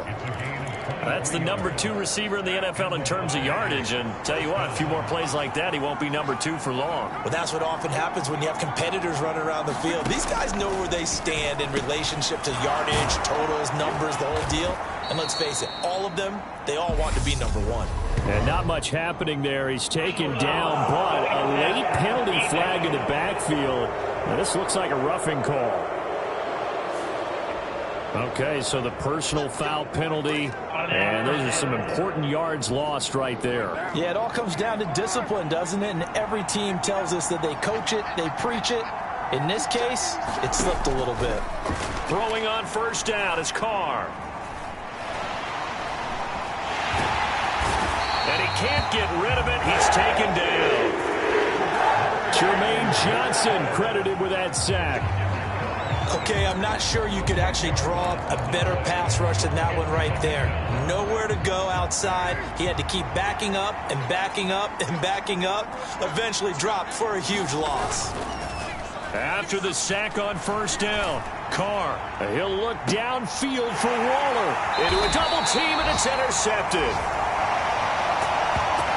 That's the number 2 receiver in the NFL in terms of yardage. And tell you what, a few more plays like that, he won't be number 2 for long. Well, that's what often happens when you have competitors running around the field. These guys know where they stand in relationship to yardage, totals, numbers, the whole deal. And let's face it, all of them, they all want to be number 1. And not much happening there. He's taken down, but a late penalty flag in the backfield. Now, this looks like a roughing call. Okay, so the personal foul penalty, and those are some important yards lost right there. Yeah, it all comes down to discipline, doesn't it? And every team tells us that they coach it, they preach it. In this case, it slipped a little bit. Throwing on 1st down is Carr. And he can't get rid of it. He's taken down. Jermaine Johnson credited with that sack. Okay, I'm not sure you could actually draw up a better pass rush than that one right there. Nowhere to go outside. He had to keep backing up and backing up and backing up. Eventually dropped for a huge loss. After the sack on 1st down, Carr, he'll look downfield for Waller. Into a double team, and it's intercepted.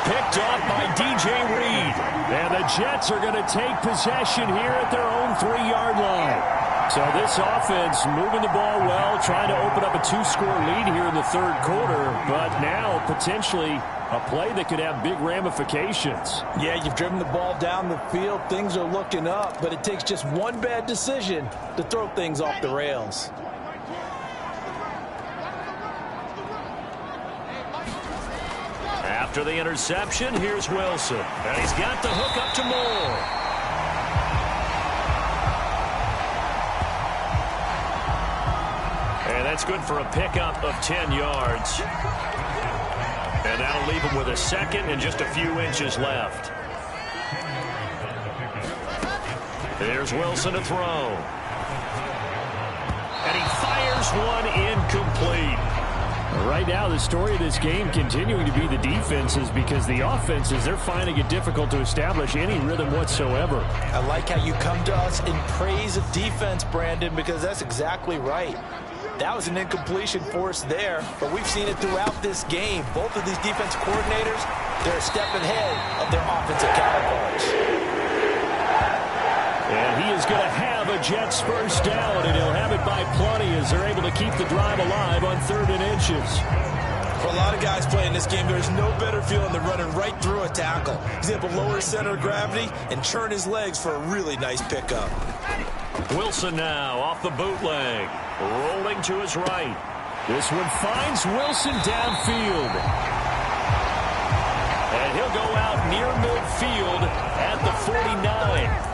picked off by DJ Reed. And the Jets are going to take possession here at their own 3-yard line. So this offense moving the ball well, trying to open up a 2-score lead here in the third quarter, but now potentially a play that could have big ramifications. Yeah, you've driven the ball down the field. Things are looking up, but it takes just one bad decision to throw things off the rails. After the interception, here's Wilson. And he's got the hook up to Moore. And that's good for a pickup of 10 yards. And that'll leave him with a second and just a few inches left. There's Wilson to throw. And he fires one incomplete. Right now, the story of this game continuing to be the defenses, because the offenses, they're finding it difficult to establish any rhythm whatsoever. I like how you come to us in praise of defense, Brandon, because that's exactly right. That was an incompletion for us there, but we've seen it throughout this game. Both of these defense coordinators, they're a step ahead of their offensive counterparts. And he is going to have a Jets first down, and he'll have it by plenty as they're able to keep the drive alive on 3rd and inches. For a lot of guys playing this game, there's no better feeling than running right through a tackle. He's able to lower his center of gravity and churn his legs for a really nice pickup. Wilson now off the bootleg, rolling to his right. This one finds Wilson downfield. And he'll go out near midfield at the 49.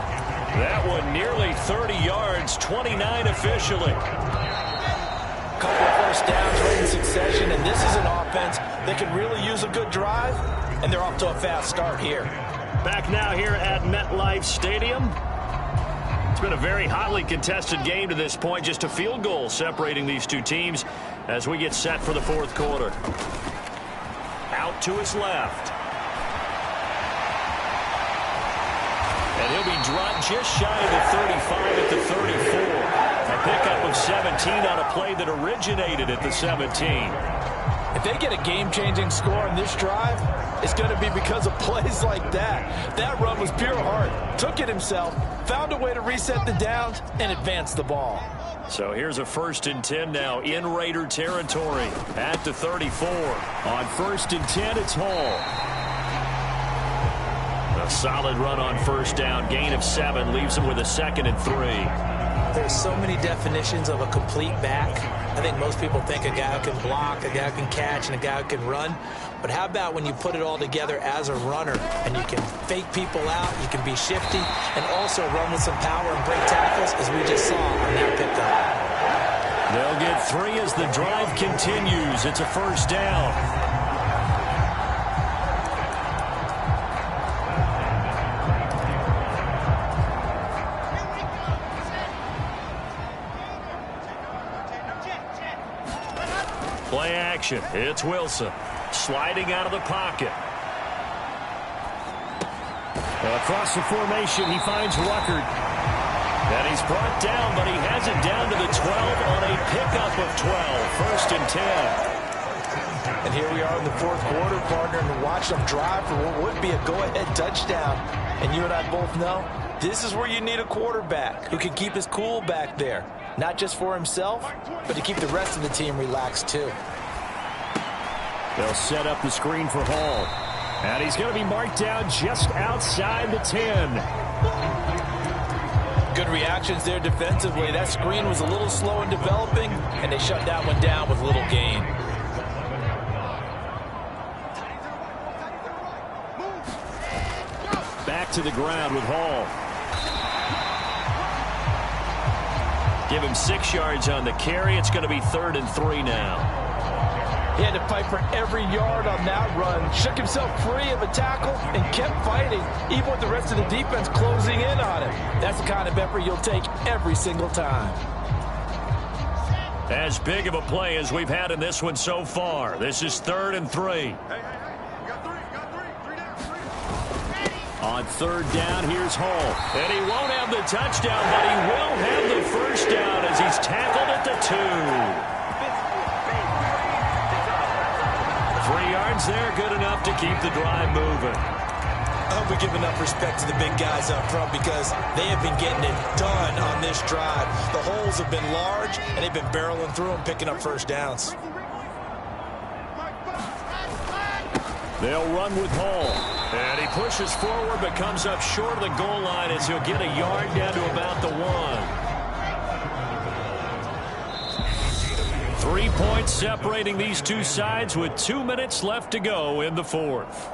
That one nearly 30 yards, 29 officially. Couple of first downs right in succession, and this is an offense that can really use a good drive, and they're off to a fast start here. Back now here at MetLife Stadium. It's been a very hotly contested game to this point. Just a field goal separating these two teams as we get set for the fourth quarter. Out to his left. And he'll be dropped just shy of the 35 at the 34. A pickup of 17 on a play that originated at the 17. If they get a game-changing score on this drive, it's going to be because of plays like that. That run was pure heart. Took it himself, found a way to reset the downs, and advance the ball. So here's a 1st and 10 now in Raider territory at the 34. On 1st and 10, it's Hall. A solid run on 1st down. Gain of 7 leaves him with a 2nd and 3. There's so many definitions of a complete back. I think most people think a guy who can block, a guy who can catch, and a guy who can run. But how about when you put it all together as a runner and you can fake people out, you can be shifty, and also run with some power and break tackles, as we just saw on that pickup. They'll get 3 as the drive continues. It's a 1st down. Play action. It's Wilson. Sliding out of the pocket. Across the formation, he finds Ruckert. And he's brought down, but he has it down to the 12 on a pickup of 12. 1st and 10. And here we are in the fourth quarter, partner, and watch them drive for what would be a go-ahead touchdown. And you and I both know this is where you need a quarterback who can keep his cool back there. Not just for himself, but to keep the rest of the team relaxed too. They'll set up the screen for Hall. And he's going to be marked down just outside the 10. Good reactions there defensively. That screen was a little slow in developing, and they shut that one down with little gain. Back to the ground with Hall. Give him 6 yards on the carry. It's going to be 3rd and 3 now. He had to fight for every yard on that run. Shook himself free of a tackle and kept fighting, even with the rest of the defense closing in on him. That's the kind of effort you'll take every single time. As big of a play as we've had in this one so far. This is 3rd and 3. On 3rd down, here's Hall. And he won't have the touchdown, but he will have the first down as he's tackled at the 2. 3 yards yards there, good enough to keep the drive moving. I hope we give enough respect to the big guys up front because they have been getting it done on this drive. The holes have been large, and they've been barreling through them, picking up first downs. They'll run with Hall. And he pushes forward but comes up short of the goal line as he'll get a yard down to about the 1. 3 points separating these two sides with 2 minutes left to go in the fourth.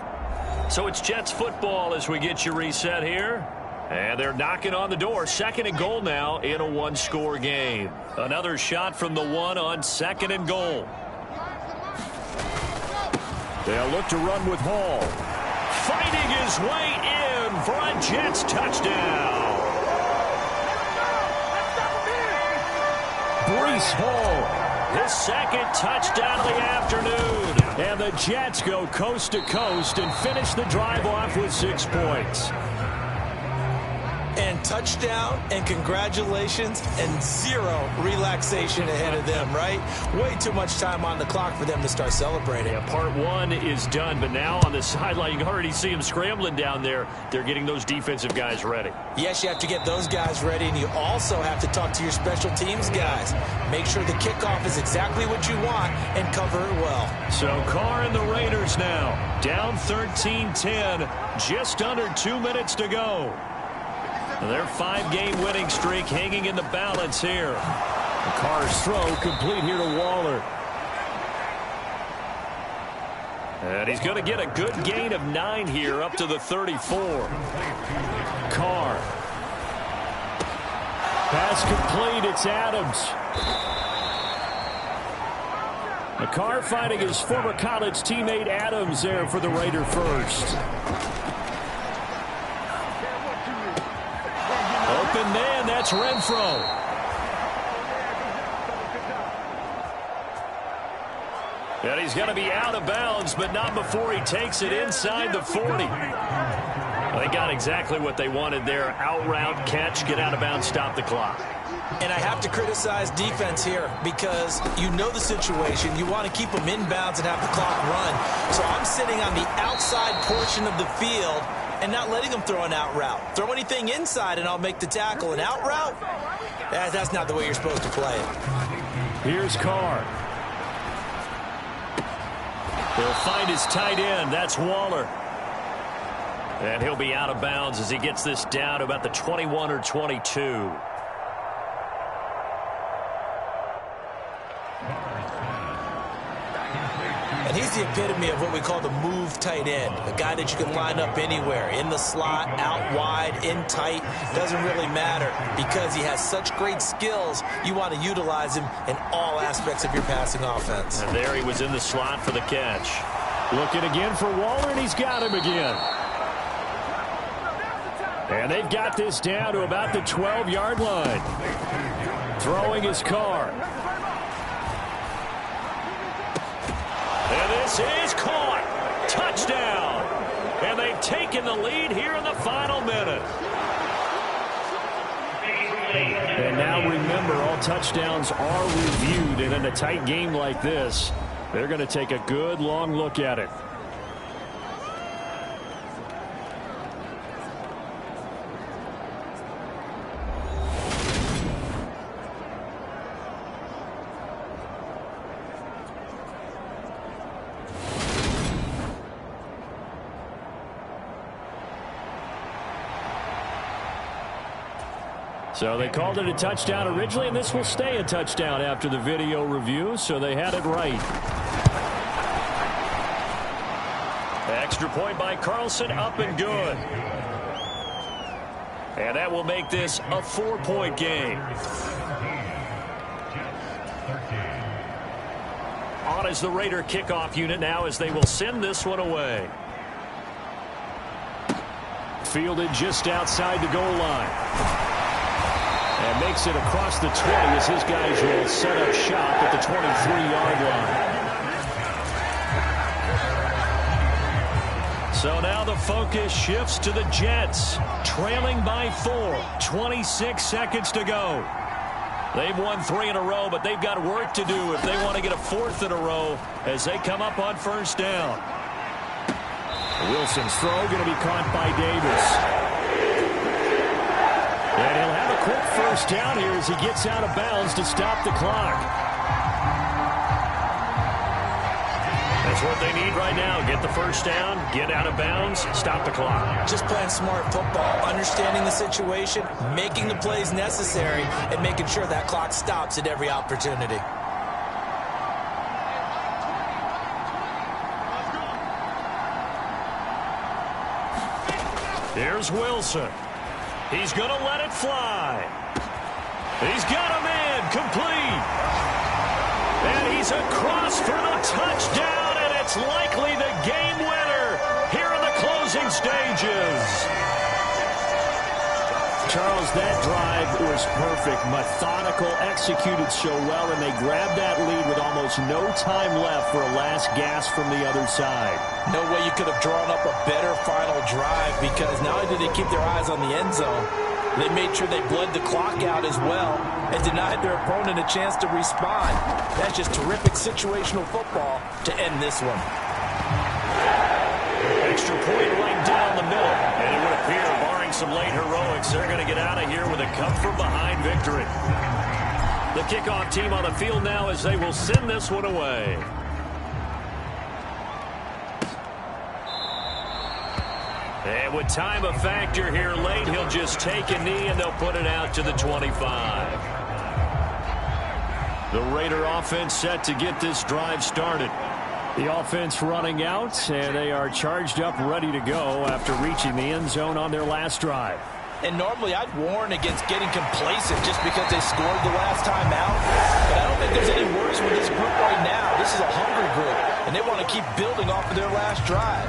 So it's Jets football as we get you reset here. And they're knocking on the door. 2nd and goal now in a one-score game. Another shot from the 1 on 2nd and goal. They'll look to run with Hall. Fighting his way in for a Jets touchdown. Breece Hall, his 2nd touchdown of the afternoon. And the Jets go coast to coast and finish the drive off with 6 points. And touchdown and congratulations and 0 relaxation ahead of them, right? Way too much time on the clock for them to start celebrating. Yeah, part 1 is done, but now on the sideline, you can already see them scrambling down there. They're getting those defensive guys ready. Yes, you have to get those guys ready, and you also have to talk to your special teams guys. Make sure the kickoff is exactly what you want and cover it well. So Carr and the Raiders now down 13-10, just under 2 minutes to go. Their 5-game winning streak hanging in the balance here. Carr's throw complete here to Waller. And he's going to get a good gain of 9 here up to the 34. Carr. Pass complete. It's Adams. Carr finding his former college teammate Adams there for the Raider first. Open man, that's Renfro. And he's going to be out of bounds, but not before he takes it inside the 40. They got exactly what they wanted there. Out route, catch, get out of bounds, stop the clock. And I have to criticize defense here because you know the situation. You want to keep them in bounds and have the clock run. So I'm sitting on the outside portion of the field and not letting them throw an out route. Throw anything inside and I'll make the tackle. An out route? That's not the way you're supposed to play it. Here's Carr. He'll find his tight end. That's Waller. And he'll be out of bounds as he gets this down to about the 21 or 22. And he's the epitome of what we call the move tight end. A guy that you can line up anywhere. In the slot, out wide, in tight. Doesn't really matter. Because he has such great skills, you want to utilize him in all aspects of your passing offense. And there he was in the slot for the catch. Looking again for Waller, and he's got him again. And they've got this down to about the 12-yard line. Throwing his Carr. And this is caught. Touchdown. And they've taken the lead here in the final minute. And now remember, all touchdowns are reviewed. And in a tight game like this, they're going to take a good long look at it. So they called it a touchdown originally, and this will stay a touchdown after the video review, so they had it right. Extra point by Carlson, up and good. And that will make this a 4-point game. On is the Raider kickoff unit now as they will send this one away. Fielded just outside the goal line. And makes it across the 20 as his guys will set up shop at the 23-yard line. So now the focus shifts to the Jets, trailing by 4, 26 seconds to go. They've won 3 in a row, but they've got work to do if they want to get a 4th in a row as they come up on first down. Wilson's throw going to be caught by Davis. And he'll have a quick first down here as he gets out of bounds to stop the clock. That's what they need right now. Get the first down, get out of bounds, stop the clock. Just playing smart football, understanding the situation, making the plays necessary, and making sure that clock stops at every opportunity. Here's Wilson. He's going to let it fly. He's got a man complete. And he's across for the touchdown, and it's likely the game winner here in the closing stages. Charles, that drive was perfect. Methodical, executed so well, and they grabbed that lead with almost no time left for a last gasp from the other side. No way you could have drawn up a better final drive, because not only did they keep their eyes on the end zone, they made sure they bled the clock out as well and denied their opponent a chance to respond. That's just terrific situational football to end this one. Extra point right down the middle. And it would appear, barring some late heroics, they're going to get out of here with a come-from-behind victory. The kickoff team on the field now as they will send this one away. And with time a factor here late, he'll just take a knee and they'll put it out to the 25. The Raider offense set to get this drive started. The offense running out, and they are charged up, ready to go after reaching the end zone on their last drive. And normally I'd warn against getting complacent just because they scored the last time out. But I don't think there's any worries with this group right now. This is a hungry group, and they want to keep building off of their last drive.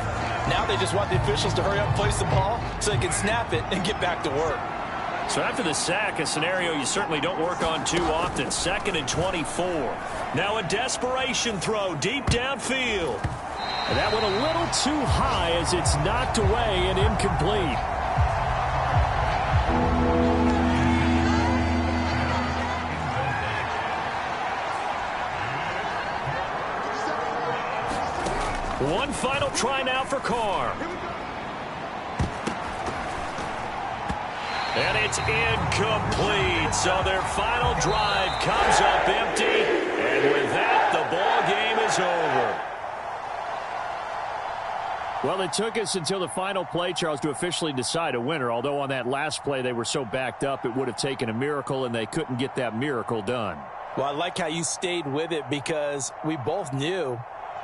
Now they just want the officials to hurry up and place the ball so they can snap it and get back to work. So after the sack, a scenario you certainly don't work on too often. 2nd and 24. Now a desperation throw deep downfield. And that went a little too high as it's knocked away and incomplete. One final try now for Carr. And it's incomplete. So their final drive comes up empty. And with that, the ball game is over. Well, it took us until the final play, Charles, to officially decide a winner. Although on that last play they were so backed up, it would have taken a miracle, and they couldn't get that miracle done. Well, I like how you stayed with it, because we both knew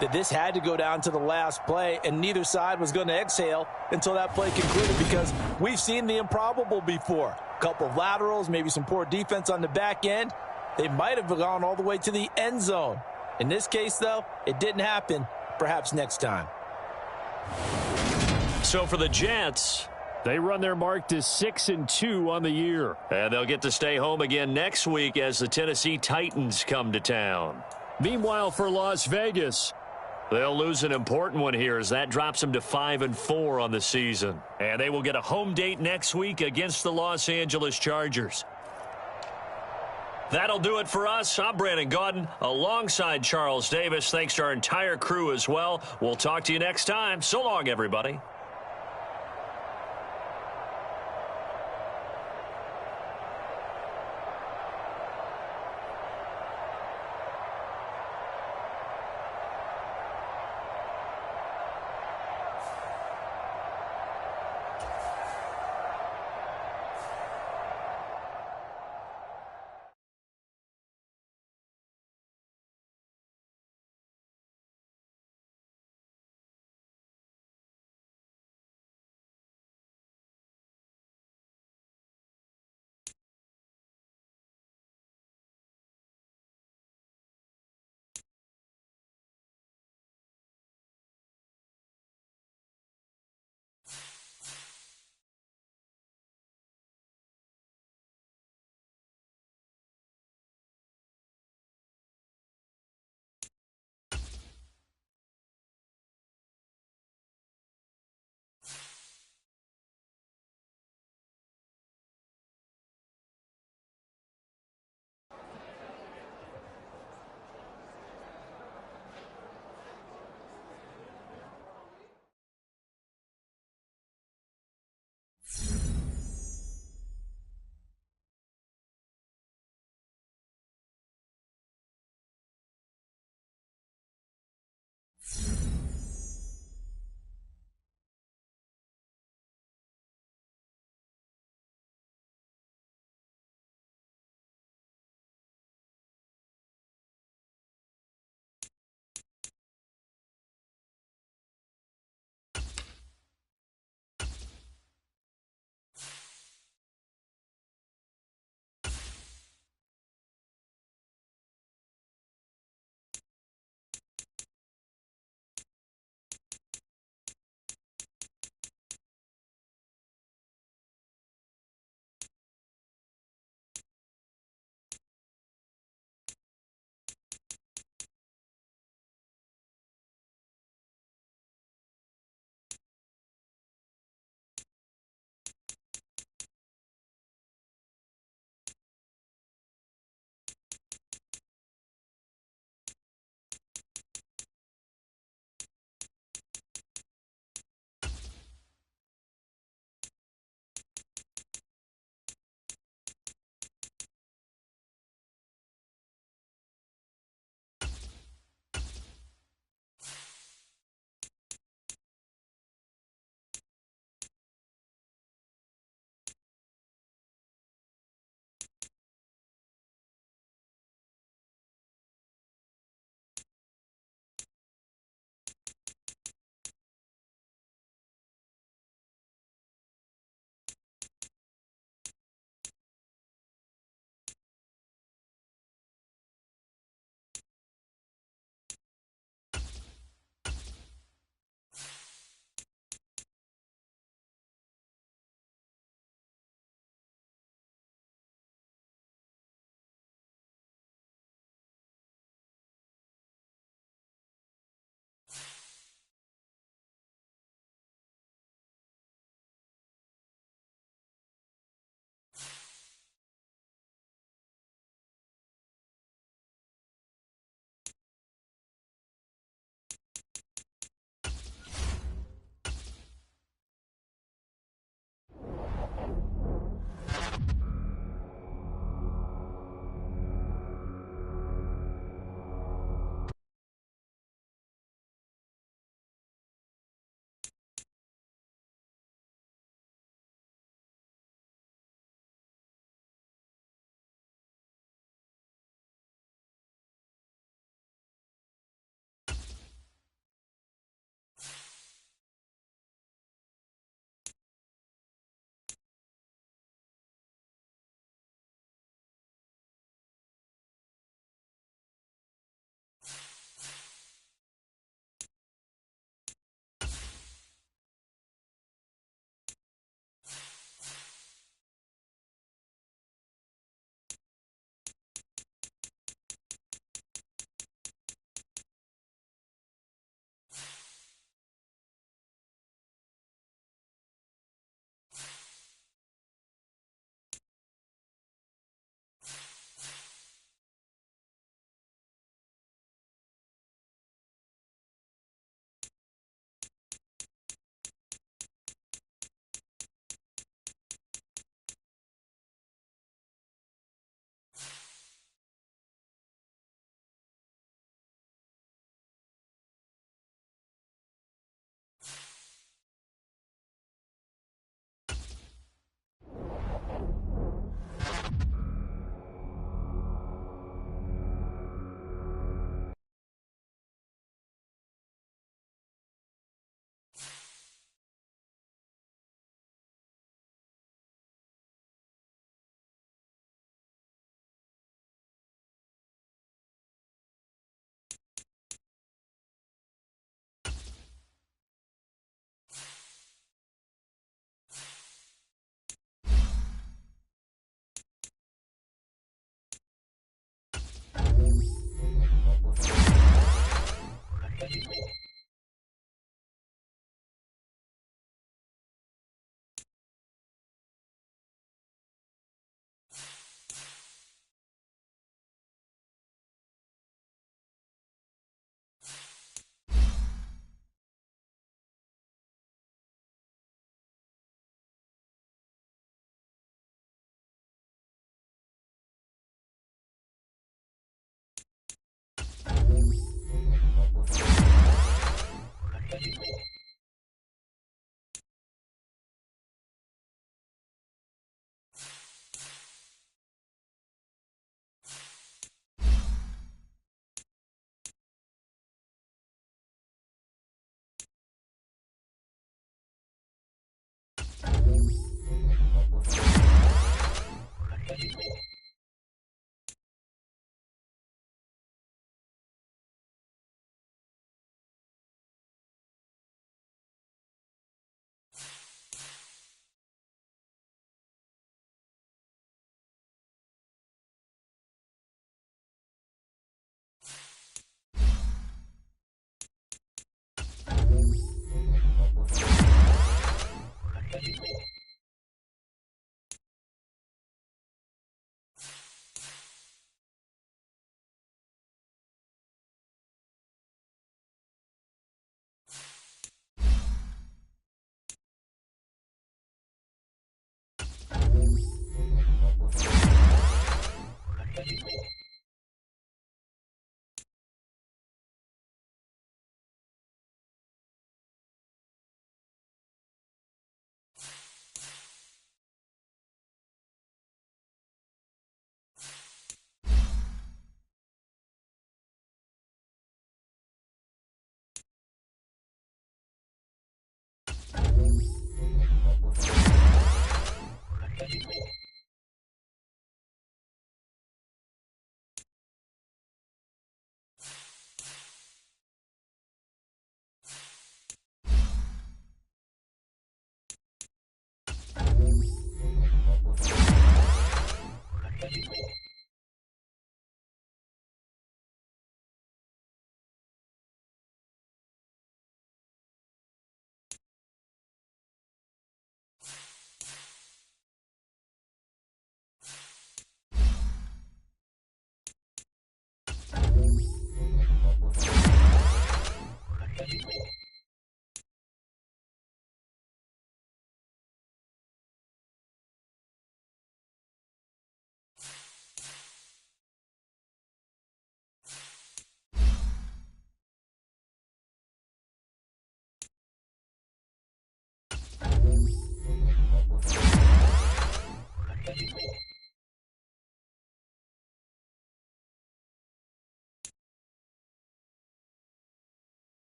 that this had to go down to the last play, and neither side was going to exhale until that play concluded, because we've seen the improbable before. A couple of laterals, maybe some poor defense on the back end. They might have gone all the way to the end zone. In this case, though, it didn't happen. Perhaps next time. So for the Jets, they run their mark to 6-2 on the year. And they'll get to stay home again next week as the Tennessee Titans come to town. Meanwhile, for Las Vegas, they'll lose an important one here as that drops them to 5-4 on the season. And they will get a home date next week against the Los Angeles Chargers. That'll do it for us. I'm Brandon Gaudin alongside Charles Davis. Thanks to our entire crew as well. We'll talk to you next time. So long, everybody.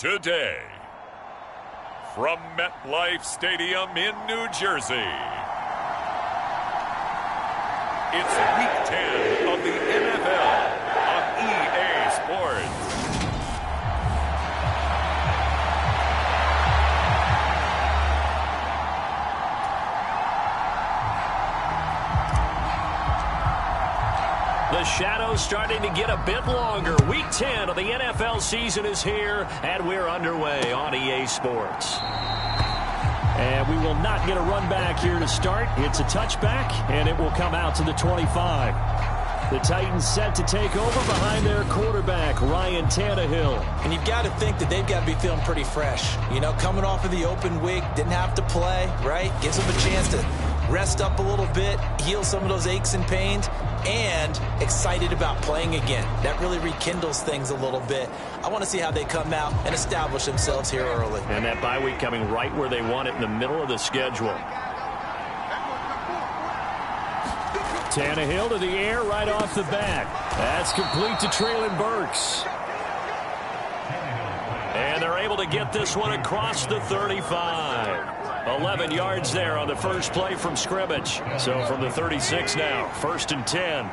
today. From MetLife Stadium in New Jersey, it's Week 10 of the NFL on EA Sports. The shadow's starting to get a bit longer. Week 10 of the NFL season is here, and we're underway on EA Sports. And we will not get a run back here to start. It's a touchback, and it will come out to the 25. The Titans set to take over behind their quarterback, Ryan Tannehill. And you've got to think that they've got to be feeling pretty fresh. You know, coming off of the open week, didn't have to play, right? Gives them a chance to rest up a little bit, heal some of those aches and pains, and excited about playing again. That really rekindles things a little bit. I want to see how they come out and establish themselves here early. And that bye week coming right where they want it, in the middle of the schedule. Tannehill to the air right off the bat. That's complete to Treylon Burks. And they're able to get this one across the 35. 11 yards there on the first play from scrimmage. So from the 36 now, 1st and 10.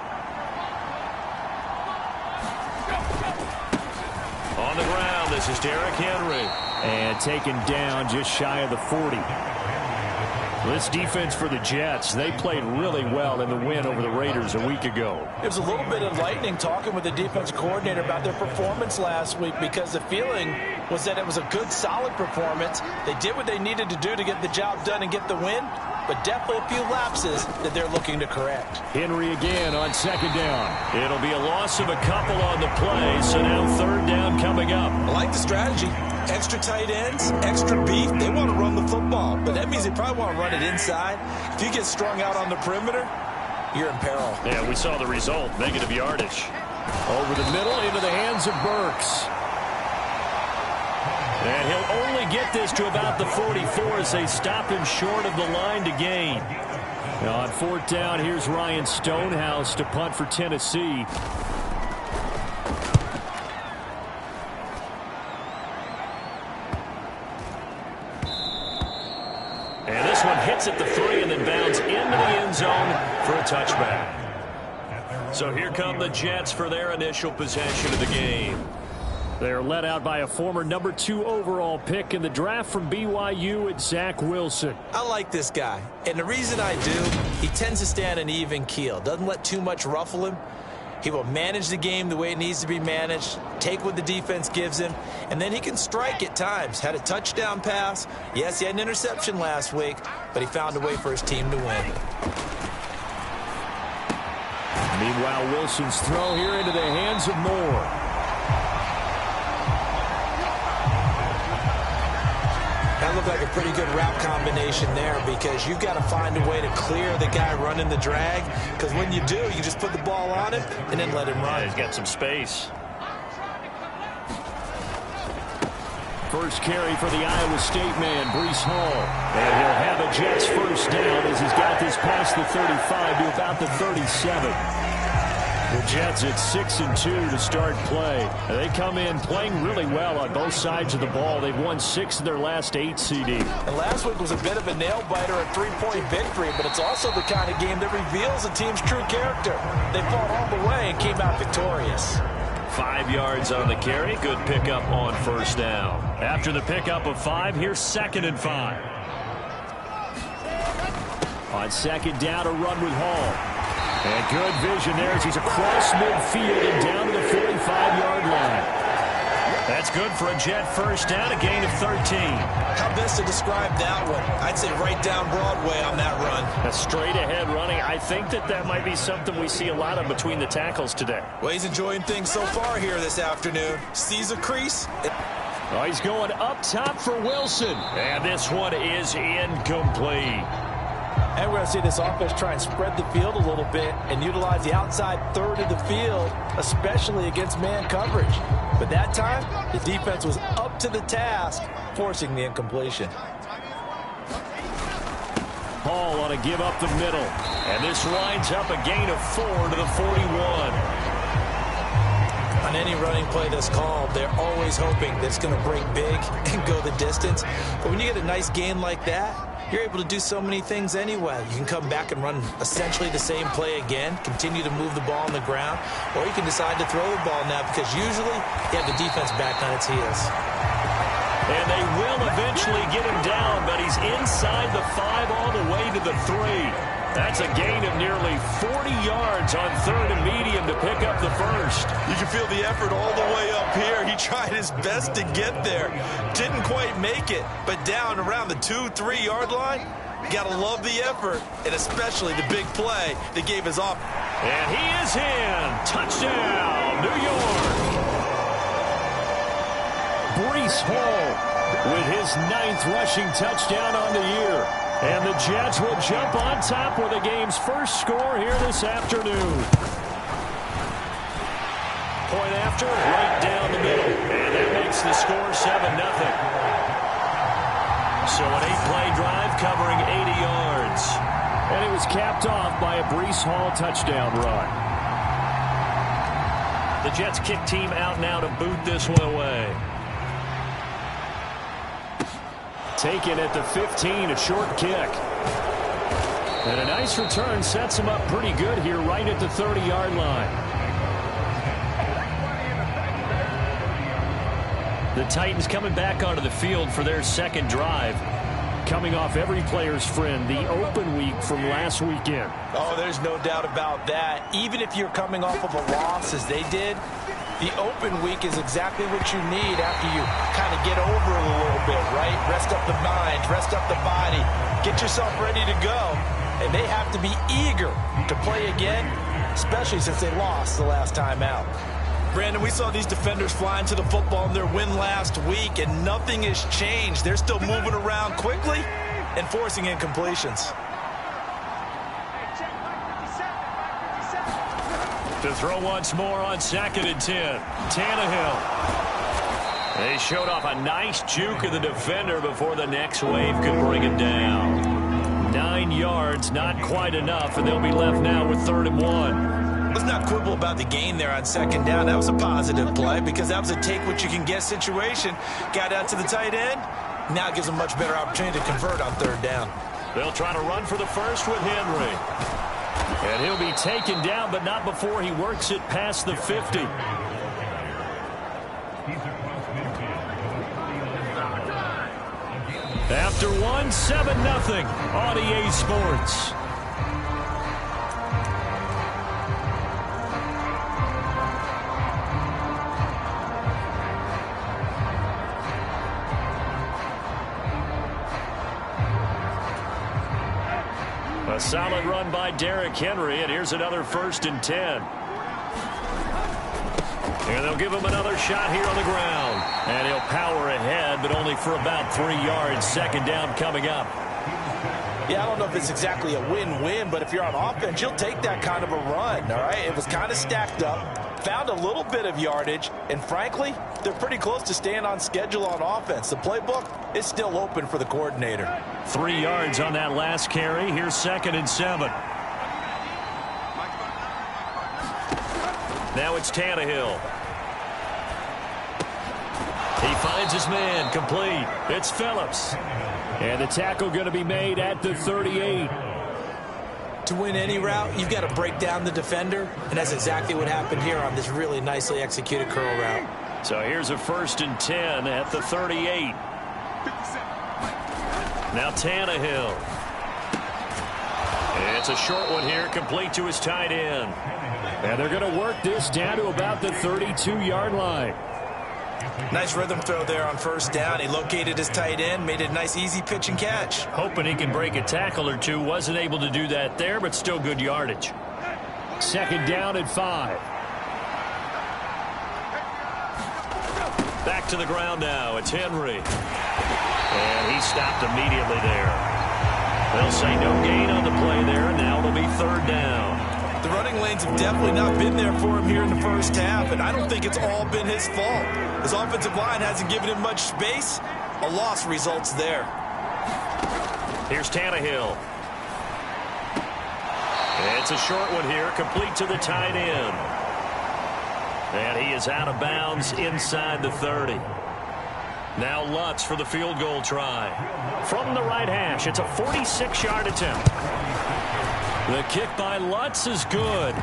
On the ground, this is Derrick Henry. And taken down just shy of the 40. This defense for the Jets, they played really well in the win over the Raiders a week ago. It was a little bit enlightening talking with the defense coordinator about their performance last week, because the feeling was that it was a good, solid performance. They did what they needed to do to get the job done and get the win, but definitely a few lapses that they're looking to correct. Henry again on 2nd down. It'll be a loss of a couple on the play, so now 3rd down coming up. I like the strategy. Extra tight ends, extra beef. They want to run the football, but that means they probably want to run it inside. If you get strung out on the perimeter, you're in peril. Yeah, we saw the result, negative yardage. Over the middle into the hands of Burks. And he'll only get this to about the 44 as they stop him short of the line to gain. Now on 4th down, here's Ryan Stonehouse to punt for Tennessee. And this one hits at the 3 and then bounds into the end zone for a touchback. So here come the Jets for their initial possession of the game. They're led out by a former number 2 overall pick in the draft from BYU, at Zach Wilson. I like this guy, and the reason I do, he tends to stay on an even keel. Doesn't let too much ruffle him. He will manage the game the way it needs to be managed, take what the defense gives him, and then he can strike at times. Had a touchdown pass. Yes, he had an interception last week, but he found a way for his team to win. Meanwhile, Wilson's throw here into the hands of Moore. That looked like a pretty good route combination there, because you've got to find a way to clear the guy running the drag, because when you do, you just put the ball on him and then let him run. Yeah, he's got some space. First carry for the Iowa State man, Breece Hall. And he'll have a Jets first down as he's got this past the 35 to about the 37. The Jets at 6-2 to start play. They come in playing really well on both sides of the ball. They've won 6 of their last 8 CD. And last week was a bit of a nail-biter, a 3-point victory, but it's also the kind of game that reveals a team's true character. They fought all the way and came out victorious. 5 yards on the carry. Good pickup on first down. After the pickup of 5, here's 2nd and 5. On 2nd down, a run with Hall. And good vision there as he's across midfield and down to the 45-yard line. That's good for a Jet first down, a gain of 13. How best to describe that one? I'd say right down Broadway on that run. A straight-ahead running. I think that might be something we see a lot of between the tackles today. Well, he's enjoying things so far here this afternoon. Sees a crease. Oh, he's going up top for Wilson. And this one is incomplete. And we're going to see this offense try and spread the field a little bit and utilize the outside third of the field, especially against man coverage. But that time, the defense was up to the task, forcing the incompletion. Hall on a give up the middle. And this lines up a gain of 4 to the 41. On any running play that's called, they're always hoping that it's going to break big and go the distance. But when you get a nice gain like that, you're able to do so many things anyway. You can come back and run essentially the same play again, continue to move the ball on the ground, or you can decide to throw the ball now because usually you have the defense back on its heels. And they will eventually get him down, but he's inside the 5 all the way to the 3. That's a gain of nearly 40 yards on 3rd and medium to pick up the first. You can feel the effort all the way up here. He tried his best to get there. Didn't quite make it, but down around the 2-3 yard line, you gotta love the effort, and especially the big play that gave his off. And he is in. Touchdown, New York. Breece Hall with his 9th rushing touchdown on the year. And the Jets will jump on top with the game's first score here this afternoon. Point after, right down the middle. And that makes the score 7-0. So an 8-play drive covering 80 yards. And it was capped off by a Breece Hall touchdown run. The Jets kick team out now to boot this one away. Taken at the 15, a short kick. And a nice return sets him up pretty good here right at the 30-yard line. The Titans coming back onto the field for their second drive. Coming off every player's friend, the open week from last weekend. Oh, there's no doubt about that. Even if you're coming off of a loss as they did, the open week is exactly what you need after you kind of get over it a little bit, right? Rest up the mind, rest up the body, get yourself ready to go. And they have to be eager to play again, especially since they lost the last time out. Brandon, we saw these defenders flying to the football in their win last week, and nothing has changed. They're still moving around quickly and forcing incompletions. To throw once more on 2nd and 10. Tannehill. They showed off a nice juke of the defender before the next wave could bring him down. 9 yards, not quite enough, and they'll be left now with 3rd and 1. Let's not quibble about the gain there on 2nd down. That was a positive play because that was a take-what-you-can-get situation. Got out to the tight end. Now gives them a much better opportunity to convert on 3rd down. They'll try to run for the first with Henry. And he'll be taken down, but not before he works it past the 50. After 1, 7-0 on EA Sports. A solid run by Derrick Henry, and here's another 1st and 10. And they'll give him another shot here on the ground. And he'll power ahead, but only for about 3 yards. 2nd down coming up. Yeah, I don't know if it's exactly a win-win, but if you're on offense, you'll take that kind of a run, all right? It was kind of stacked up, found a little bit of yardage, and frankly, they're pretty close to staying on schedule on offense. The playbook is still open for the coordinator. 3 yards on that last carry. Here's 2nd and 7. Now it's Tannehill. He finds his man, complete. It's Phillips. And the tackle going to be made at the 38. To win any route, you've got to break down the defender, and that's exactly what happened here on this really nicely executed curl route. So here's a 1st and 10 at the 38. Now Tannehill. It's a short one here, complete to his tight end. And they're going to work this down to about the 32-yard line. Nice rhythm throw there on 1st down. He located his tight end, made it a nice easy pitch and catch. Hoping he can break a tackle or two. Wasn't able to do that there, but still good yardage. 2nd down at 5. Back to the ground now. It's Henry. And he stopped immediately there. They'll say no gain on the play there, and now it'll be 3rd down. The running lanes have definitely not been there for him here in the first half, and I don't think it's all been his fault. His offensive line hasn't given him much space. A loss results there. Here's Tannehill. It's a short one here, complete to the tight end. And he is out of bounds inside the 30. Now Lutz for the field goal try. From the right hash, it's a 46-yard attempt. The kick by Lutz is good.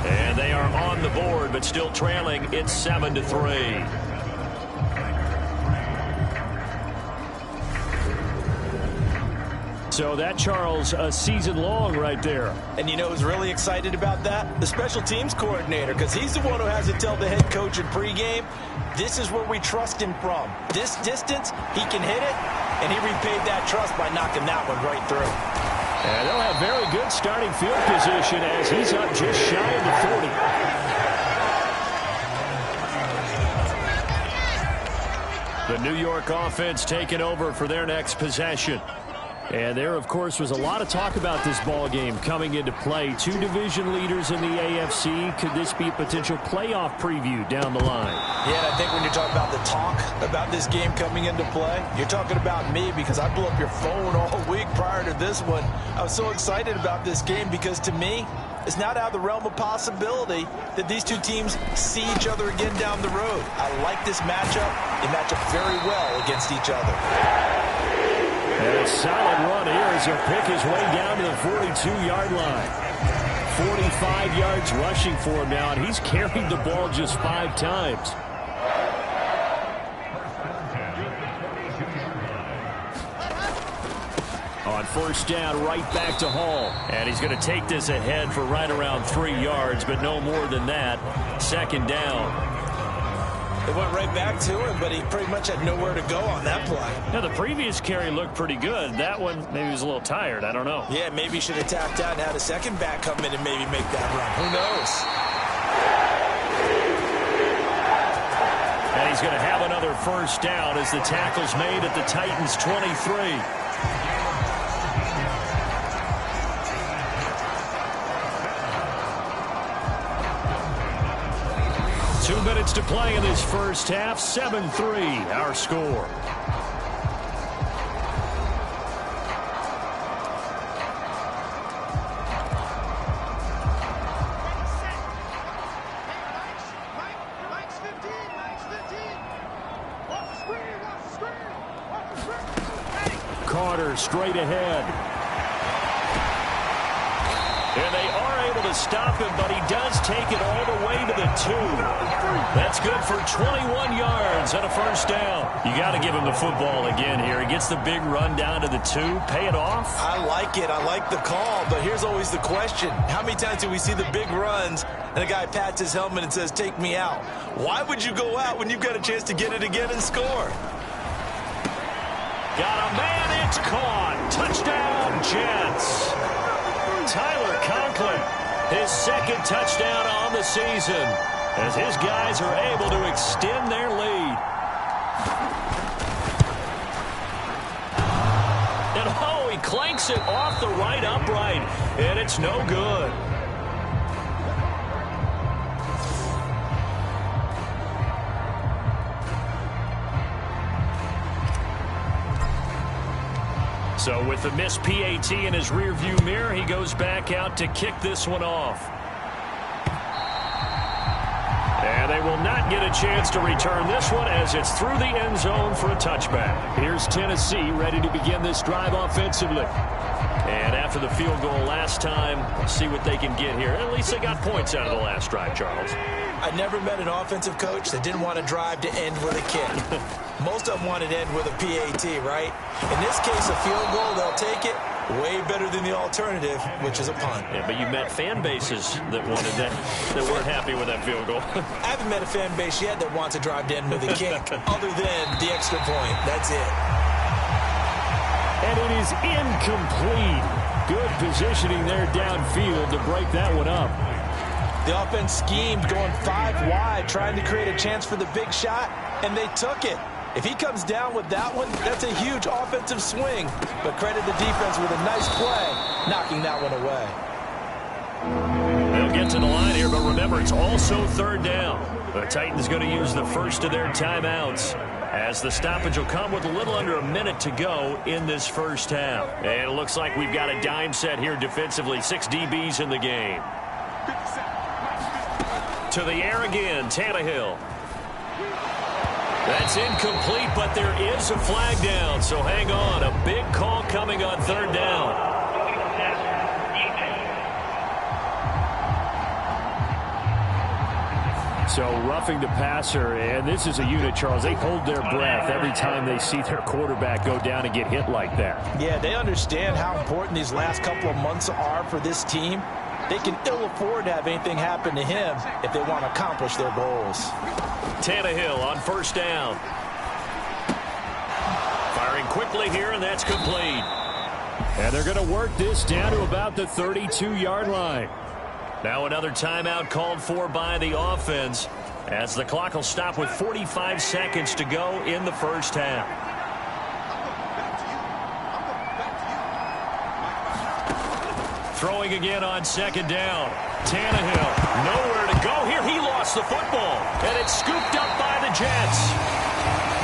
And they are on the board, but still trailing. It's 7-3. So that, Charles, a season long right there. And you know who's really excited about that? The special teams coordinator, because he's the one who has to tell the head coach in pregame, this is where we trust him from. This distance, he can hit it, and he repaid that trust by knocking that one right through. And they'll have very good starting field position as he's up just shy of the 40. The New York offense taking over for their next possession. And there, of course, was a lot of talk about this ball game coming into play. Two division leaders in the AFC. Could this be a potential playoff preview down the line? Yeah, and I think when you're talking about the talk about this game coming into play, you're talking about me because I blew up your phone all week prior to this one. I was so excited about this game because, to me, it's not out of the realm of possibility that these two teams see each other again down the road. I like this matchup. They match up very well against each other. And a solid run here as he'll pick his way down to the 42-yard line. 45 yards rushing for him now, and he's carried the ball just 5 times. On first down, right back to Hall. And he's going to take this ahead for right around 3 yards, but no more than that. Second down. It went right back to him, but he pretty much had nowhere to go on that play. Now, the previous carry looked pretty good. That one, maybe he was a little tired. I don't know. Yeah, maybe he should have tapped out and had a second back come in and maybe make that run. Who knows? And he's going to have another first down as the tackle's made at the Titans' 23. 2 minutes to play in this first half. 7-3, our score. Carter straight ahead. And they are able to stop him, but he does take it all the way to the 2. That's good for 21 yards and a first down. You got to give him the football again here. He gets the big run down to the 2. Pay it off. I like it. I like the call, but here's always the question. How many times do we see the big runs and a guy pats his helmet and says, take me out? Why would you go out when you've got a chance to get it again and score? Got a man. It's caught. Touchdown, Jets. Tyler Conklin, his second touchdown on the season, as his guys are able to extend their lead. And oh, he clanks it off the right upright, and it's no good. So with the missed PAT in his rearview mirror, he goes back out to kick this one off. And they will not get a chance to return this one as it's through the end zone for a touchback. Here's Tennessee ready to begin this drive offensively. And after the field goal last time, see what they can get here. At least they got points out of the last drive, Charles. I never met an offensive coach that didn't want to drive to end with a kick. Most of them wanted to end with a PAT, right? In this case, a field goal, they'll take it. Way better than the alternative, which is a punt. Yeah, but you met fan bases that wanted that weren't happy with that field goal. I haven't met a fan base yet that wants to drive to end with a kick, other than the extra point. That's it. And it is incomplete. Good positioning there downfield to break that one up. The offense schemed, going 5 wide, trying to create a chance for the big shot, and they took it. If he comes down with that one, that's a huge offensive swing. But credit the defense with a nice play, knocking that one away. They'll get to the line here, but remember, it's also third down. The Titans going to use the first of their timeouts, as the stoppage will come with a little under a minute to go in this first half. And it looks like we've got a dime set here defensively. 6 DBs in the game. To the air again, Tannehill. That's incomplete, but there is a flag down, so hang on. A big call coming on third down. So roughing the passer, and this is a unit, Charles. They hold their breath every time they see their quarterback go down and get hit like that. Yeah, they understand how important these last couple of months are for this team. They can ill afford to have anything happen to him if they want to accomplish their goals. Tannehill on first down. Firing quickly here, and that's complete. And they're going to work this down to about the 32-yard line. Now another timeout called for by the offense as the clock will stop with 45 seconds to go in the first half. Throwing again on second down. Tannehill, nowhere to go here. He lost the football, and it's scooped up by the Jets.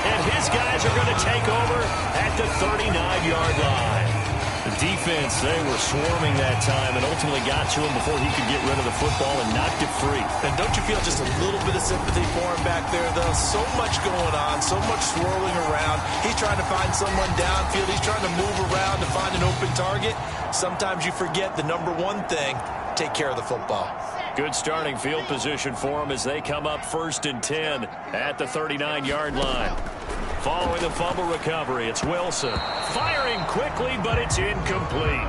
And his guys are going to take over at the 39-yard line. The defense, they were swarming that time and ultimately got to him before he could get rid of the football and knocked it free. And don't you feel just a little bit of sympathy for him back there, though? So much going on, so much swirling around. He's trying to find someone downfield. He's trying to move around to find an open target. Sometimes you forget the number one thing, take care of the football. Good starting field position for him as they come up 1st and 10 at the 39-yard line. Following the fumble recovery, it's Wilson. Firing quickly, but it's incomplete.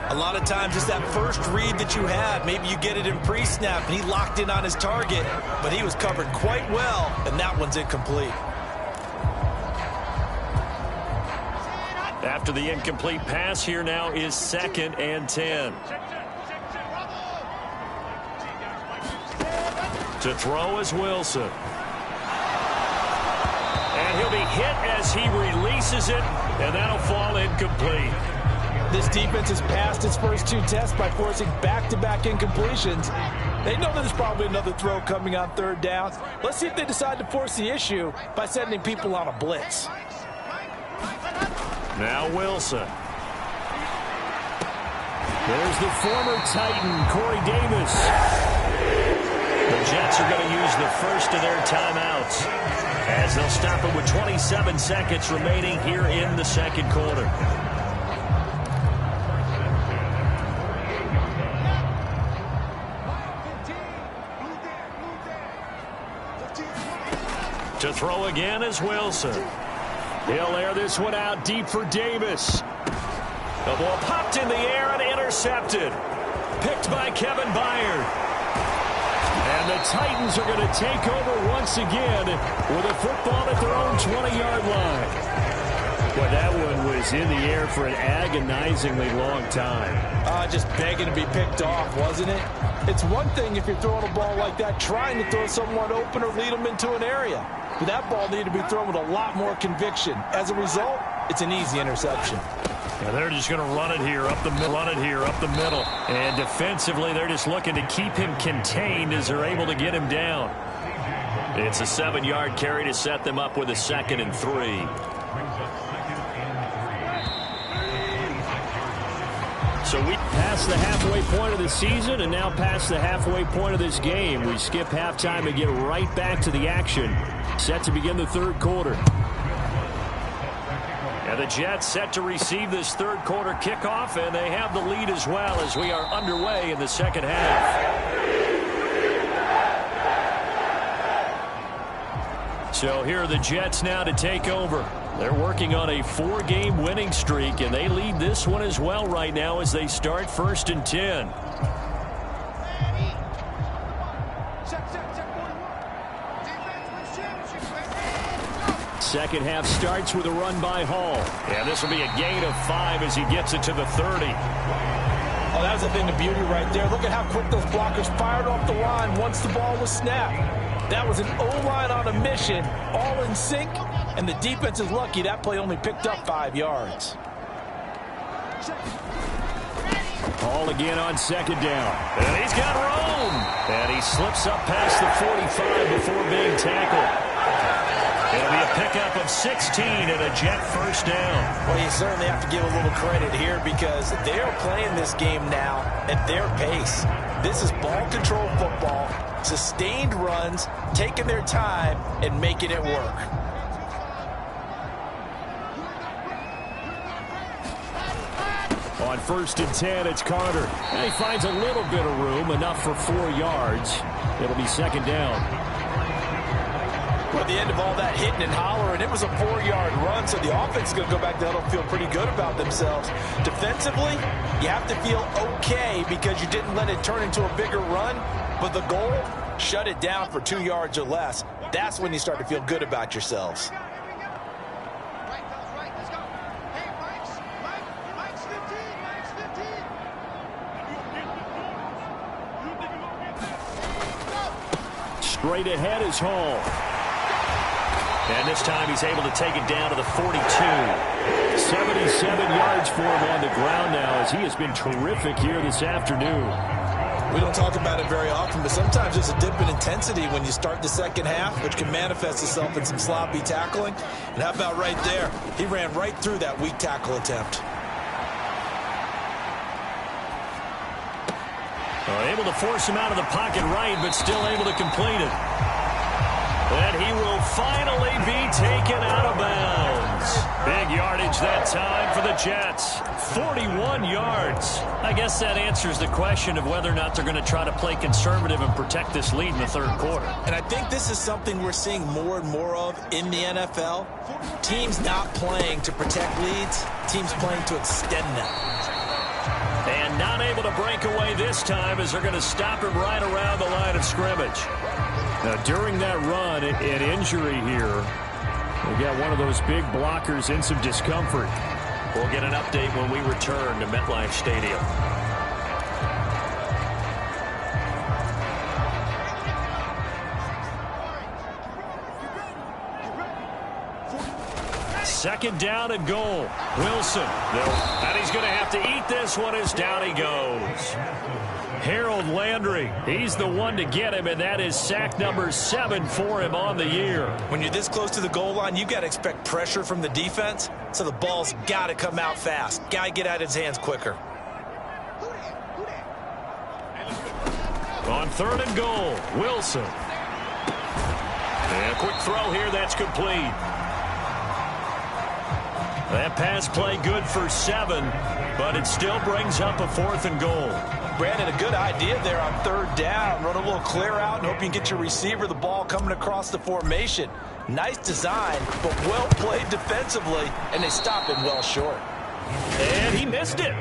A lot of times it's that first read that you had. Maybe you get it in pre-snap, and he locked in on his target, but he was covered quite well, and that one's incomplete. After the incomplete pass, here now is 2nd and 10. To throw is Wilson. And he'll be hit as he releases it, and that'll fall incomplete. This defense has passed its first two tests by forcing back-to-back incompletions. They know there's probably another throw coming on third down. Let's see if they decide to force the issue by sending people on a blitz. Now Wilson. There's the former Titan, Corey Davis. The Jets are going to use the first of their timeouts as they'll stop it with 27 seconds remaining here in the second quarter. To throw again is Wilson. He'll air this one out deep for Davis. The ball popped in the air and intercepted. Picked by Kevin Byard. And the Titans are going to take over once again with a football at their own 20-yard line. Well, that one was in the air for an agonizingly long time. Just begging to be picked off, wasn't it? It's one thing if you're throwing a ball like that, trying to throw someone open or lead them into an area. But that ball needed to be thrown with a lot more conviction. As a result, it's an easy interception. Yeah, they're just going to run it here up the middle. And defensively, they're just looking to keep him contained as they're able to get him down. It's a 7-yard carry to set them up with a 2nd and 3. So we pass the halfway point of the season and now past the halfway point of this game. We skip halftime and get right back to the action. Set to begin the third quarter. And the Jets set to receive this third quarter kickoff, and they have the lead as well as we are underway in the second half. So here are the Jets now to take over. They're working on a 4-game winning streak, and they lead this one as well right now as they start 1st and 10. Second half starts with a run by Hall. Yeah, this will be a gain of 5 as he gets it to the 30. Oh, that was a thing of beauty right there. Look at how quick those blockers fired off the line once the ball was snapped. That was an O-line on a mission, all in sync, and the defense is lucky that play only picked up 5 yards. Hall again on second down. And he's got room. And he slips up past the 45 before being tackled. It'll be a pickup of 16 and a Jet first down. Well, you certainly have to give a little credit here because they're playing this game now at their pace. This is ball control football, sustained runs, taking their time, and making it work. On 1st and 10, it's Carter. And he finds a little bit of room, enough for 4 yards. It'll be 2nd down. Well, at the end of all that hitting and hollering, it was a 4-yard run, so the offense is going to go back there and feel pretty good about themselves. Defensively, you have to feel okay because you didn't let it turn into a bigger run, but the goal, shut it down for 2 yards or less. That's when you start to feel good about yourselves. Straight ahead is Hall. And this time he's able to take it down to the 42. 77 yards for him on the ground now as he has been terrific here this afternoon. We don't talk about it very often, but sometimes there's a dip in intensity when you start the second half, which can manifest itself in some sloppy tackling. And how about right there? He ran right through that weak tackle attempt. Able to force him out of the pocket right, but still able to complete it. And he will finally be taken out of bounds. Big yardage that time for the Jets. 41 yards. I guess that answers the question of whether or not they're going to try to play conservative and protect this lead in the 3rd quarter. And I think this is something we're seeing more and more of in the NFL. Teams not playing to protect leads, teams playing to extend them. And not able to break away this time as they're going to stop him right around the line of scrimmage. Now, during that run, an injury here. We got one of those big blockers in some discomfort. We'll get an update when we return to MetLife Stadium. Second down and goal. Wilson. And he's going to have to eat this one as down he goes. Harold Landry, he's the one to get him, and that is sack number 7 for him on the year. When you're this close to the goal line, you got to expect pressure from the defense, so the ball's got to come out fast. Got to get out of his hands quicker. On 3rd and goal, Wilson. And a quick throw here, that's complete. That pass play good for 7, but it still brings up a 4th and goal. Brandon, a good idea there on 3rd down. Run a little clear out and hope you can get your receiver the ball coming across the formation. Nice design, but well played defensively, and they stop him well short. And he missed it.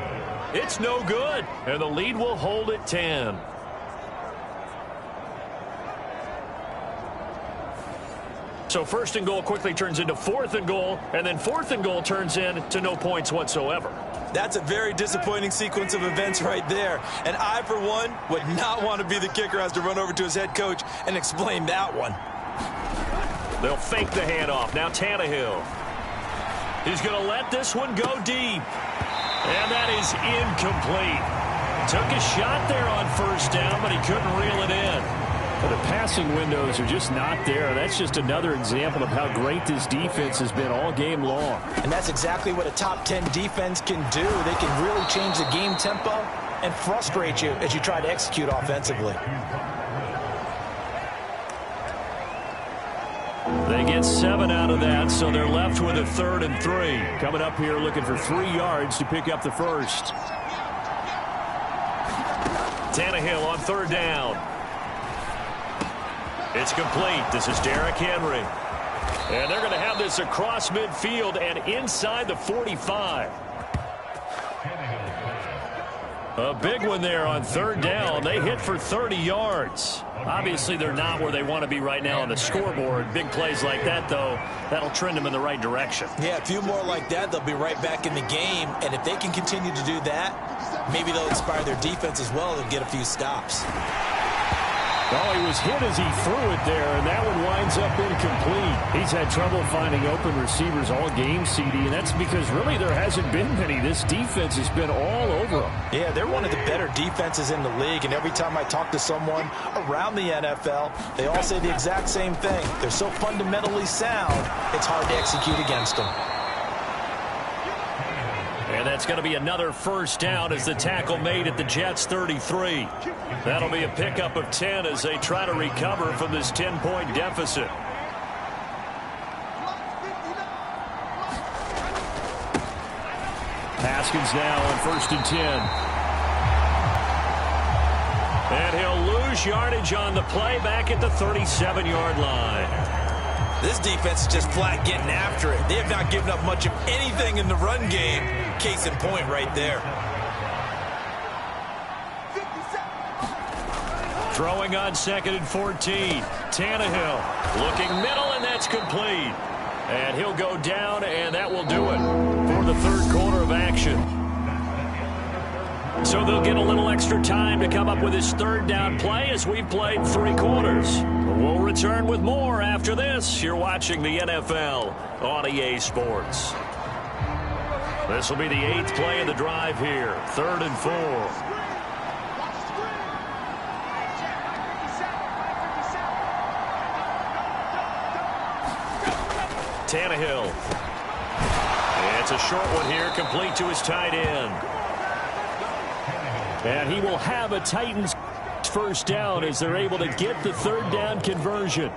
It's no good, and the lead will hold at 10. So 1st and goal quickly turns into 4th and goal, and then 4th and goal turns into no points whatsoever. That's a very disappointing sequence of events right there. And I, for one, would not want to be the kicker who has to run over to his head coach and explain that one. They'll fake the handoff. Now Tannehill. He's going to let this one go deep. And that is incomplete. Took a shot there on 1st down, but he couldn't reel it in. Well, the passing windows are just not there. That's just another example of how great this defense has been all game long. And that's exactly what a top 10 defense can do. They can really change the game tempo and frustrate you as you try to execute offensively. They get 7 out of that, so they're left with a 3rd and 3. Coming up here looking for 3 yards to pick up the 1st. Tannehill on 3rd down. It's complete. This is Derrick Henry. And they're going to have this across midfield and inside the 45. A big one there on 3rd down. They hit for 30 yards. Obviously, they're not where they want to be right now on the scoreboard. Big plays like that, though, that'll trend them in the right direction. Yeah, a few more like that, they'll be right back in the game. And if they can continue to do that, maybe they'll inspire their defense as well and get a few stops. Oh, he was hit as he threw it there, and that one winds up incomplete. He's had trouble finding open receivers all game, CD, and that's because really there hasn't been many. This defense has been all over them. Yeah, they're one of the better defenses in the league, and every time I talk to someone around the NFL, they all say the exact same thing. They're so fundamentally sound, it's hard to execute against them. And that That's going to be another first down as the tackle made at the Jets' 33. That'll be a pickup of 10 as they try to recover from this 10-point deficit. Haskins now on 1st and 10. And he'll lose yardage on the play back at the 37-yard line. This defense is just flat getting after it. They have not given up much of anything in the run game. Case in point right there. Throwing on 2nd and 14. Tannehill looking middle, and that's complete. And he'll go down, and that will do it for the third quarter of action. So they'll get a little extra time to come up with his third down play as we've played 3 quarters. We'll return with more after this. You're watching the NFL on EA Sports. This will be the 8th play of the drive here. 3rd and 4. Tannehill. It's a short one here, complete to his tight end. And he will have a Titans first down as they're able to get the third down conversion.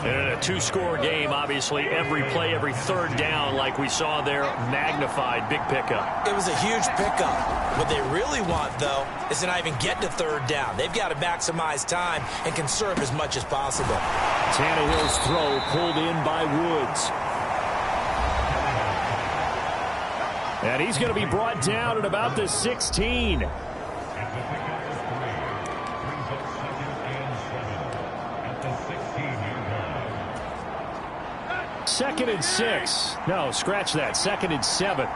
And a 2-score game, obviously, every play, every third down, like we saw there, magnified, big pickup. It was a huge pickup. What they really want, though, is to not even get to third down. They've got to maximize time and conserve as much as possible. Tannehill's throw pulled in by Woods. And he's going to be brought down at about the 16. Second and 6. No, scratch that. 2nd and 7.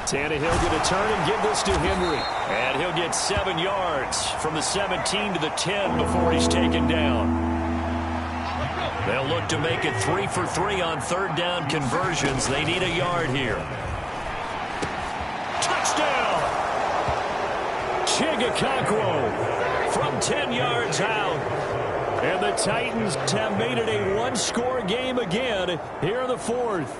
Tannehill going to turn and give this to Henry. And he'll get 7 yards from the 17 to the 10 before he's taken down. They'll look to make it 3 for 3 on third down conversions. They need a yard here. Touchdown! Chigakakwo From 10 yards out. And the Titans have made it a 1-score game again here in the 4th.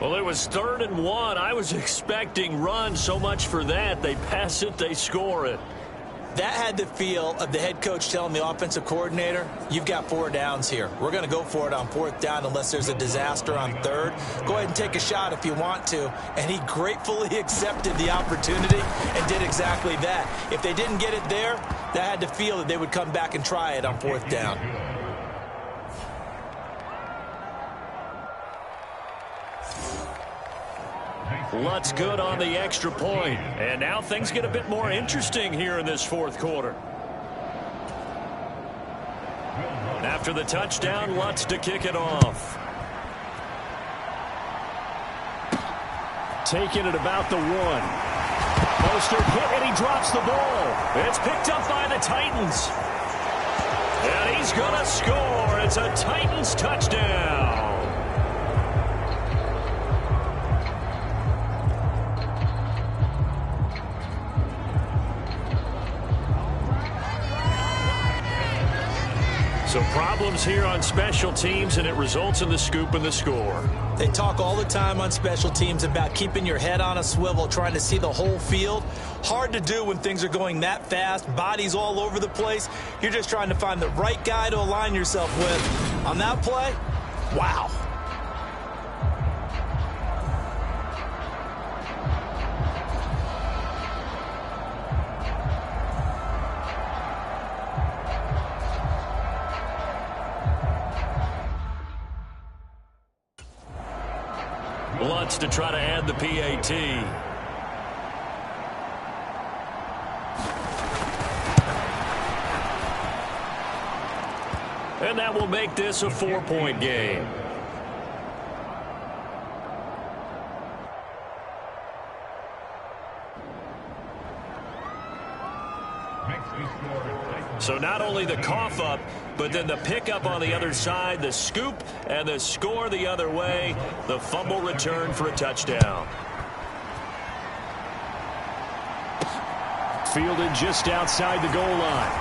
Well, it was 3rd and 1. I was expecting run, so much for that. They pass it, they score it. That had the feel of the head coach telling the offensive coordinator, you've got 4 downs here. We're going to go for it on 4th down unless there's a disaster on 3rd. Go ahead and take a shot if you want to. And he gratefully accepted the opportunity and did exactly that. If they didn't get it there, that had the feel that they would come back and try it on 4th down. Lutz good on the extra point. And now things get a bit more interesting here in this 4th quarter. After the touchdown, Lutz to kick it off. Taking it about the 1. Mostert hit and he drops the ball. It's picked up by the Titans. And he's going to score. It's a Titans touchdown. So problems here on special teams, and it results in the scoop and the score. They talk all the time on special teams about keeping your head on a swivel, trying to see the whole field. Hard to do when things are going that fast, bodies all over the place. You're just trying to find the right guy to align yourself with. On that play, wow. Lutz to try to add the PAT. And that will make this a 4-point game. So not only the cough up, but then the pickup on the other side, the scoop, and the score the other way. The fumble return for a touchdown. Fielded just outside the goal line.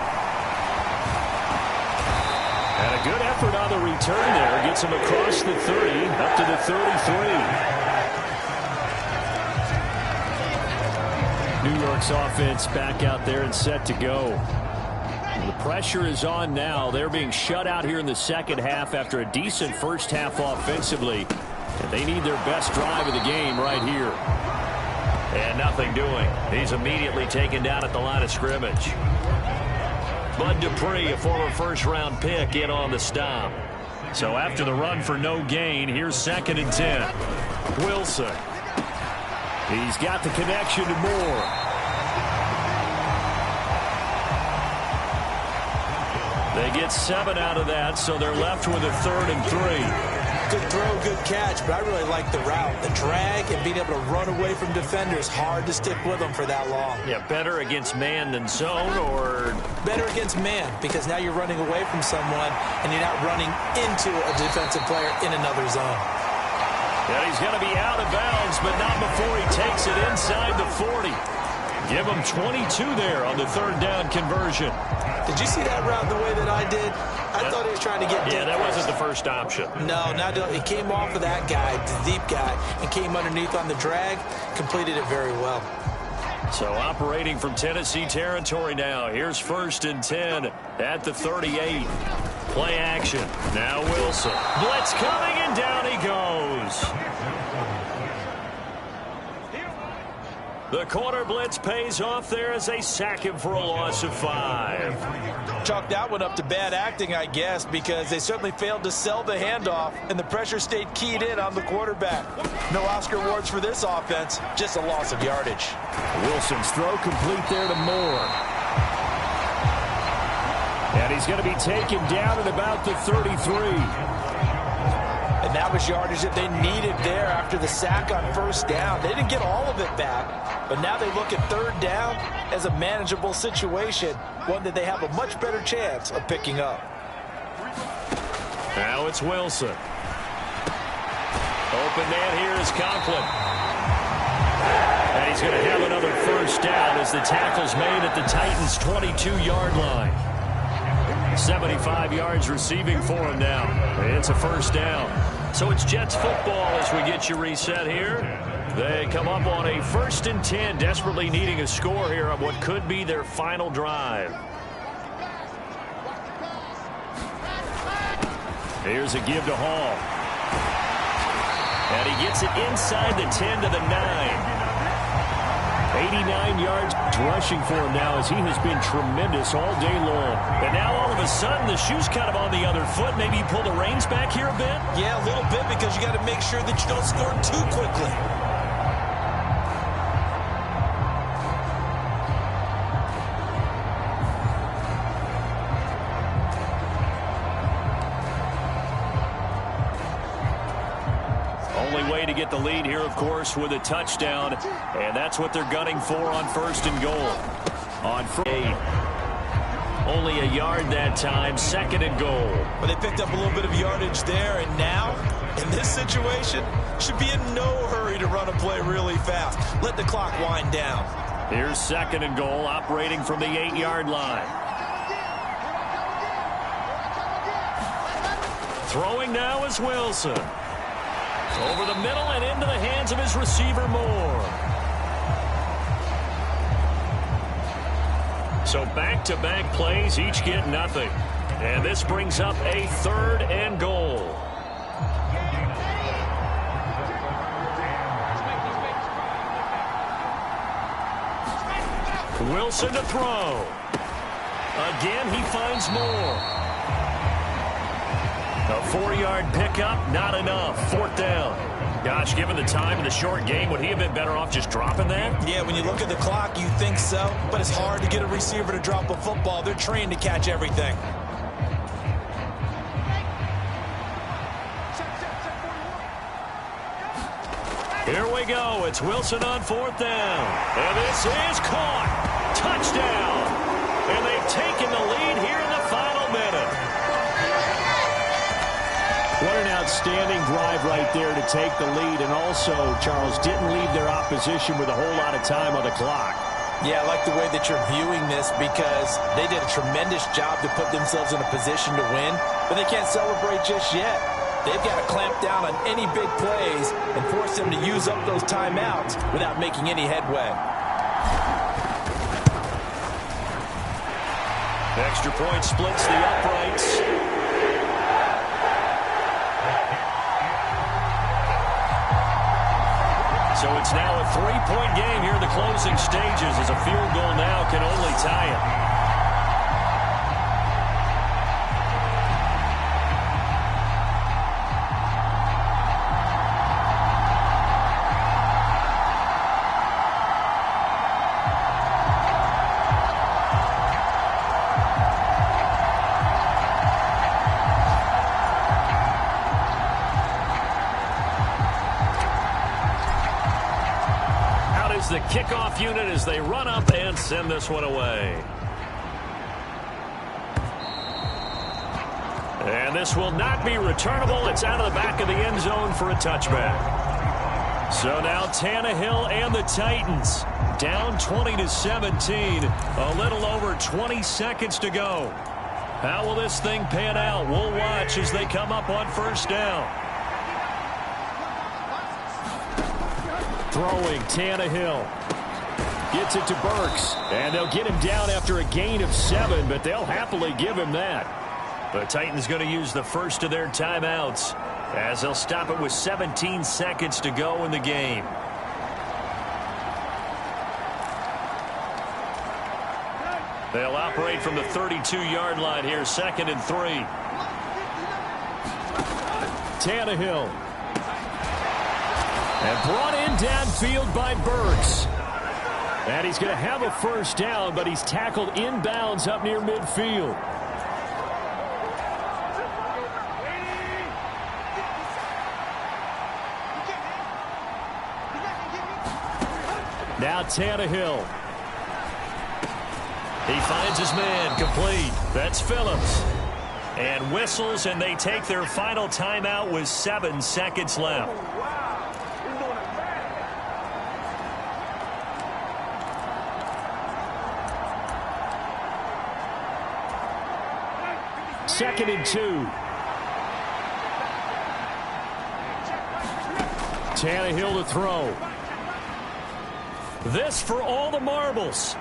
And a Good effort on the return there. Gets him across the 30, up to the 33. New York's offense back out there and set to go. The pressure is on now. They're being shut out here in the second half after a decent first half offensively. And they need their best drive of the game right here. And nothing doing. He's immediately taken down at the line of scrimmage. Bud Dupree, a former first-round pick, in on the stop. So after the run for no gain, here's 2nd and 10. Wilson. He's got the connection to Moore. They get 7 out of that, so they're left with a 3rd and 3. Good throw, good catch, but I really like the route. The drag and being able to run away from defenders, hard to stick with them for that long. Yeah, better against man than zone, or? Better against man, because now you're running away from someone and you're not running into a defensive player in another zone. Yeah, he's going to be out of bounds, but not before he takes it inside the 40. Give him 22 there on the 3rd down conversion. Did you see that route the way that I did? I thought he was trying to get deep. Yeah, that wasn't the first option. No, he came off of that guy, the deep guy, and came underneath on the drag, completed it very well. So operating from Tennessee territory now. Here's 1st and 10 at the 38. Play action. Now Wilson. Blitz coming, and down he goes. The corner blitz pays off there as they sack him for a loss of 5. Chalk that one up to bad acting, I guess, because they certainly failed to sell the handoff, and the pressure stayed keyed in on the quarterback. No Oscar awards for this offense, just a loss of yardage. Wilson's throw complete there to Moore. And he's going to be taken down at about the 33. And that was yardage that they needed there after the sack on 1st down. They didn't get all of it back, but now they look at 3rd down as a manageable situation, one that they have a much better chance of picking up. Now it's Wilson. Open man here is Conklin. And he's going to have another 1st down as the tackle's made at the Titans' 22-yard line. 75 yards receiving for him now. It's a 1st down. So it's Jets football as we get you reset here. They come up on a 1st and 10, desperately needing a score here on what could be their final drive. Here's a give to Hall. And he gets it inside the 10 to the 9. 89 yards rushing for him now as he has been tremendous all day long. And now all of a sudden the shoe's kind of on the other foot. Maybe you pull the reins back here a bit? Yeah, a little bit, because you got to make sure that you don't score too quickly. Only way to get the lead here, of course, with a touchdown. And that's what they're gunning for on 1st and goal. On 8. Only a yard that time, 2nd and goal. But they picked up a little bit of yardage there, and now, in this situation, should be in no hurry to run a play really fast. Let the clock wind down. Here's 2nd and goal, operating from the 8-yard line. Throwing now is Wilson. Over the middle and into the hands of his receiver, Moore. So back-to-back plays, each get nothing. And this brings up a 3rd and goal. Wilson to throw. Again, he finds Moore. A 4-yard pickup, not enough. 4th down. Gosh, given the time of the short game, would he have been better off just dropping that? Yeah, when you look at the clock, you think so, but it's hard to get a receiver to drop a football. They're trained to catch everything. Here we go. It's Wilson on 4th down. And this is caught. Touchdown. And they've taken the lead here in the final minute. What an outstanding drive right there to take the lead. And also, Charles, didn't leave their opposition with a whole lot of time on the clock. Yeah, I like the way that you're viewing this because they did a tremendous job to put themselves in a position to win, but they can't celebrate just yet. They've got to clamp down on any big plays and force them to use up those timeouts without making any headway. Extra point splits the uprights. So it's now a 3-point game here in the closing stages as a field goal now can only tie it. The kickoff unit as they run up and send this one away. And this will not be returnable. It's out of the back of the end zone for a touchback. So now Tannehill and the Titans down 20-17. A little over 20 seconds to go. How will this thing pan out? We'll watch as they come up on first down. Throwing, Tannehill. Gets it to Burks. And they'll get him down after a gain of 7, but they'll happily give him that. The Titans going to use the first of their timeouts as they'll stop it with 17 seconds to go in the game. They'll operate from the 32-yard line here, 2nd and 3. Tannehill. And brought in downfield by Burks. And he's going to have a first down, but he's tackled inbounds up near midfield. Now Tannehill. He finds his man, complete. That's Phillips. And whistles, and they take their final timeout with 7 seconds left. Second and 2. Tannehill to throw. This for all the marbles.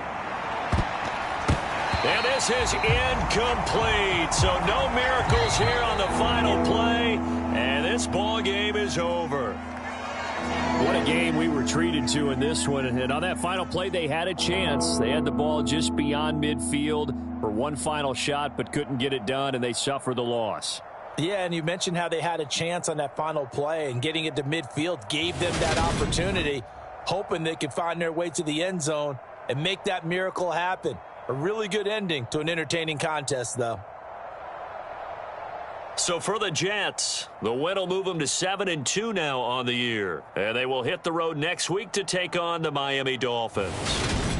And this is incomplete. So no miracles here on the final play. And this ball game is over. What a game we were treated to in this one. And on that final play, they had a chance. They had the ball just beyond midfield for one final shot, but couldn't get it done, and they suffered the loss. Yeah, and you mentioned how they had a chance on that final play, and getting it to midfield gave them that opportunity, hoping they could find their way to the end zone and make that miracle happen. A really good ending to an entertaining contest, though. So for the Jets, the win will move them to 7-2 now on the year. And they will hit the road next week to take on the Miami Dolphins.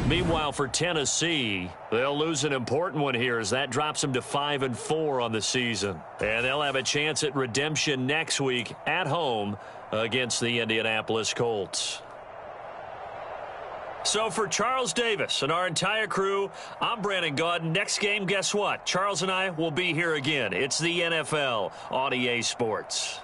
Meanwhile, for Tennessee, they'll lose an important one here as that drops them to 5-4 on the season. And they'll have a chance at redemption next week at home against the Indianapolis Colts. So for Charles Davis and our entire crew, I'm Brandon Gaudin. Next game, guess what? Charles and I will be here again. It's the NFL on EA Sports.